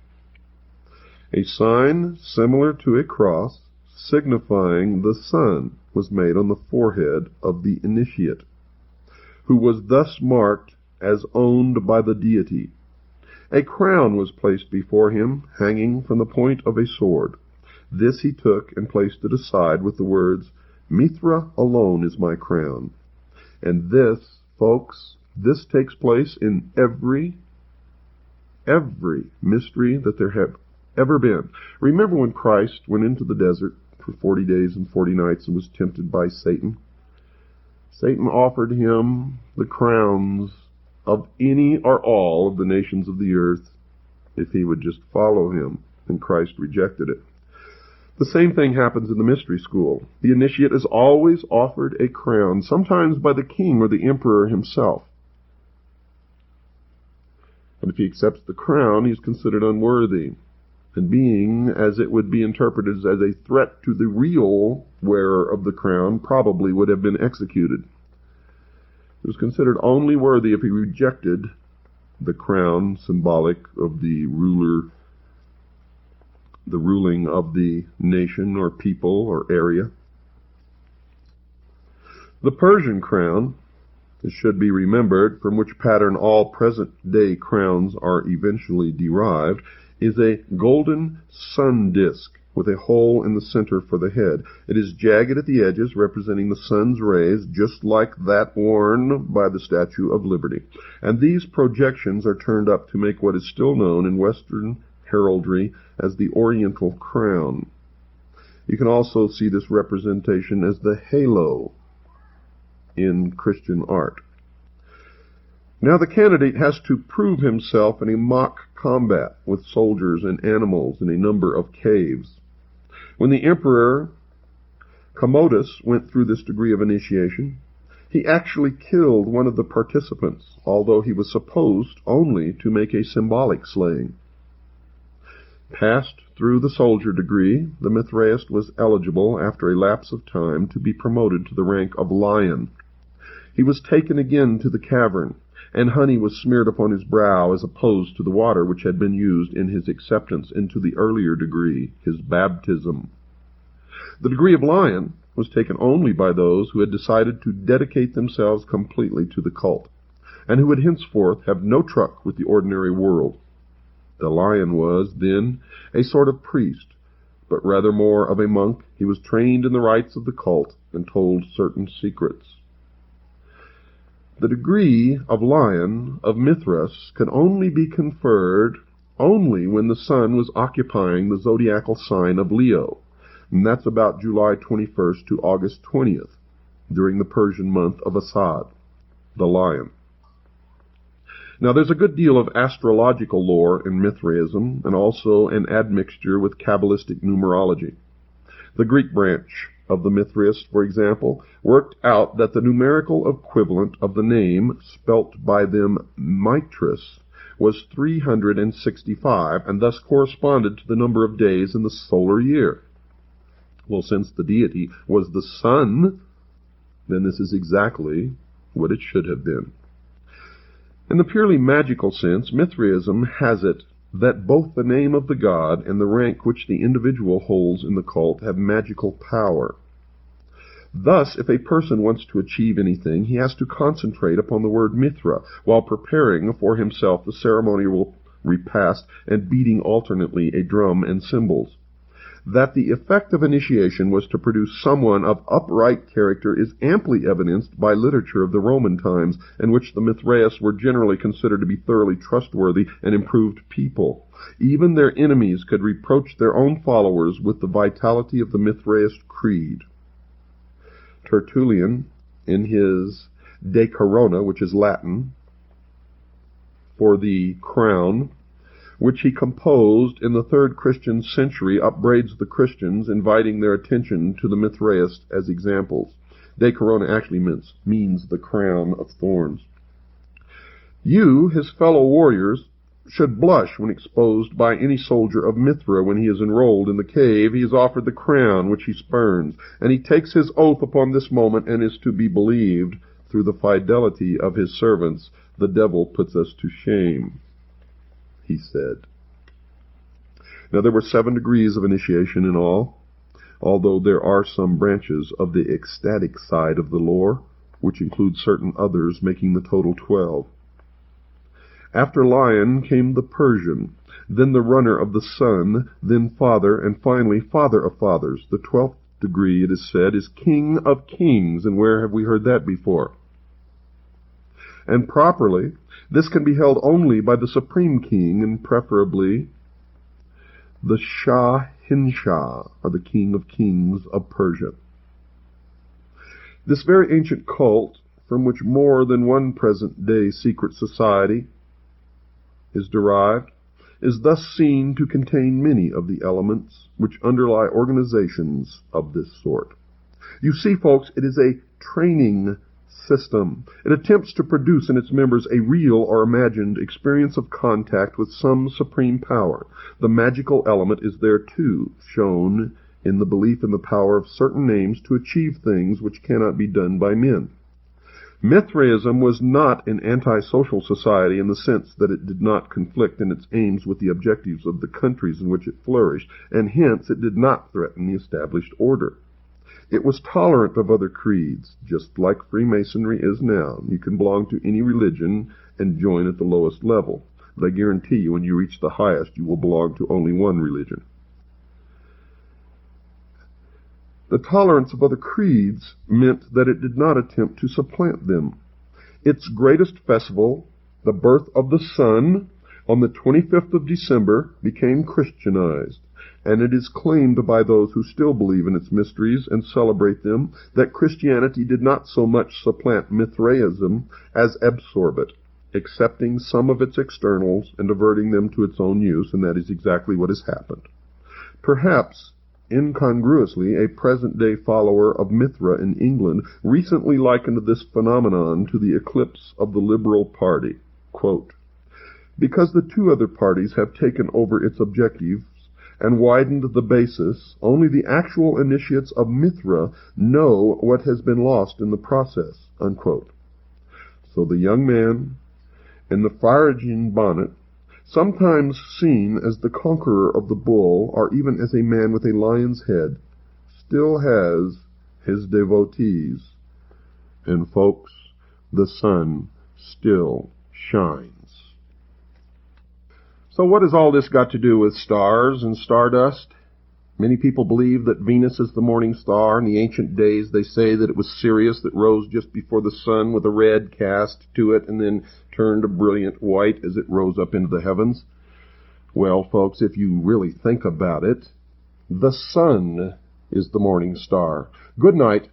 A sign similar to a cross, signifying the sun, was made on the forehead of the initiate, who was thus marked as owned by the deity. A crown was placed before him, hanging from the point of a sword. This he took and placed it aside with the words, "Mithra alone is my crown." And this, folks, this takes place in every mystery that there have ever been. Remember when Christ went into the desert for 40 days and 40 nights and was tempted by Satan? Satan offered him the crowns of any or all of the nations of the earth if he would just follow him, and Christ rejected it. The same thing happens in the mystery school. The initiate is always offered a crown, sometimes by the king or the emperor himself. And if he accepts the crown, he is considered unworthy, and being, as it would be interpreted as a threat to the real wearer of the crown, probably would have been executed. He was considered only worthy if he rejected the crown, symbolic of the ruler, the ruling of the nation or people or area. The Persian crown, it should be remembered, from which pattern all present-day crowns are eventually derived, is a golden sun disk with a hole in the center for the head. It is jagged at the edges, representing the sun's rays, just like that worn by the Statue of Liberty. And these projections are turned up to make what is still known in Western heraldry as the Oriental crown. You can also see this representation as the halo in Christian art. Now the candidate has to prove himself in a mock combat with soldiers and animals in a number of caves. When the Emperor Commodus went through this degree of initiation, he actually killed one of the participants, although he was supposed only to make a symbolic slaying. Passed through the soldier degree, the Mithraist was eligible, after a lapse of time, to be promoted to the rank of lion. He was taken again to the cavern, and honey was smeared upon his brow as opposed to the water which had been used in his acceptance into the earlier degree, his baptism. The degree of lion was taken only by those who had decided to dedicate themselves completely to the cult. and who would henceforth have no truck with the ordinary world. The lion was, then, a sort of priest, but rather more of a monk. He was trained in the rites of the cult and told certain secrets. The degree of lion of Mithras could only be conferred when the sun was occupying the zodiacal sign of Leo, and that's about July 21st to August 20th, during the Persian month of Asad, the lion. Now, there's a good deal of astrological lore in Mithraism, and also an admixture with Kabbalistic numerology. The Greek branch of the Mithraists, for example, worked out that the numerical equivalent of the name, spelt by them Mithras, was 365, and thus corresponded to the number of days in the solar year. Well, since the deity was the sun, then this is exactly what it should have been. In the purely magical sense, Mithraism has it that both the name of the god and the rank which the individual holds in the cult have magical power. Thus, if a person wants to achieve anything, he has to concentrate upon the word Mithra while preparing for himself the ceremonial repast and beating alternately a drum and cymbals. That the effect of initiation was to produce someone of upright character is amply evidenced by literature of the Roman times, in which the Mithraists were generally considered to be thoroughly trustworthy and improved people. Even their enemies could reproach their own followers with the vitality of the Mithraist creed. Tertullian, in his De Corona, which is Latin for the crown, which he composed in the 3rd Christian century, upbraids the Christians, inviting their attention to the Mithraists as examples. De Corona actually means the crown of thorns. You, his fellow warriors, should blush when exposed by any soldier of Mithra. When he is enrolled in the cave, he is offered the crown which he spurns, and he takes his oath upon this moment, and is to be believed. Through the fidelity of his servants, the devil puts us to shame, he said. Now, there were 7 degrees of initiation in all, although there are some branches of the ecstatic side of the lore, which include certain others, making the total 12. After lion came the Persian, then the runner of the sun, then father, and finally father of fathers. The 12th degree, it is said, is king of kings, and where have we heard that before? And properly, this can be held only by the supreme king, and preferably the Shah-Hinshah, or the king of kings of Persia. This very ancient cult, from which more than one present-day secret society is derived, is thus seen to contain many of the elements which underlie organizations of this sort. You see, folks, it is a training system. It attempts to produce in its members a real or imagined experience of contact with some supreme power. The magical element is there too, shown in the belief in the power of certain names to achieve things which cannot be done by men. Mithraism was not an anti-social society in the sense that it did not conflict in its aims with the objectives of the countries in which it flourished, and hence it did not threaten the established order. It was tolerant of other creeds, just like Freemasonry is now. You can belong to any religion and join at the lowest level, but I guarantee you when you reach the highest, you will belong to only one religion. The tolerance of other creeds meant that it did not attempt to supplant them. Its greatest festival, the birth of the sun, on the 25th of December, became Christianized, and it is claimed by those who still believe in its mysteries and celebrate them that Christianity did not so much supplant Mithraism as absorb it, accepting some of its externals and diverting them to its own use, and that is exactly what has happened. Perhaps incongruously, a present-day follower of Mithra in England recently likened this phenomenon to the eclipse of the Liberal Party. Quote, "Because the 2 other parties have taken over its objectives and widened the basis, only the actual initiates of Mithra know what has been lost in the process." Unquote. So the young man in the Phrygian bonnet, sometimes seen as the conqueror of the bull, or even as a man with a lion's head, still has his devotees. And folks, the sun still shines. So what has all this got to do with stars and stardust? Many people believe that Venus is the morning star. In the ancient days, they say that it was Sirius that rose just before the sun with a red cast to it and then turned a brilliant white as it rose up into the heavens. Well, folks, if you really think about it, the sun is the morning star. Good night.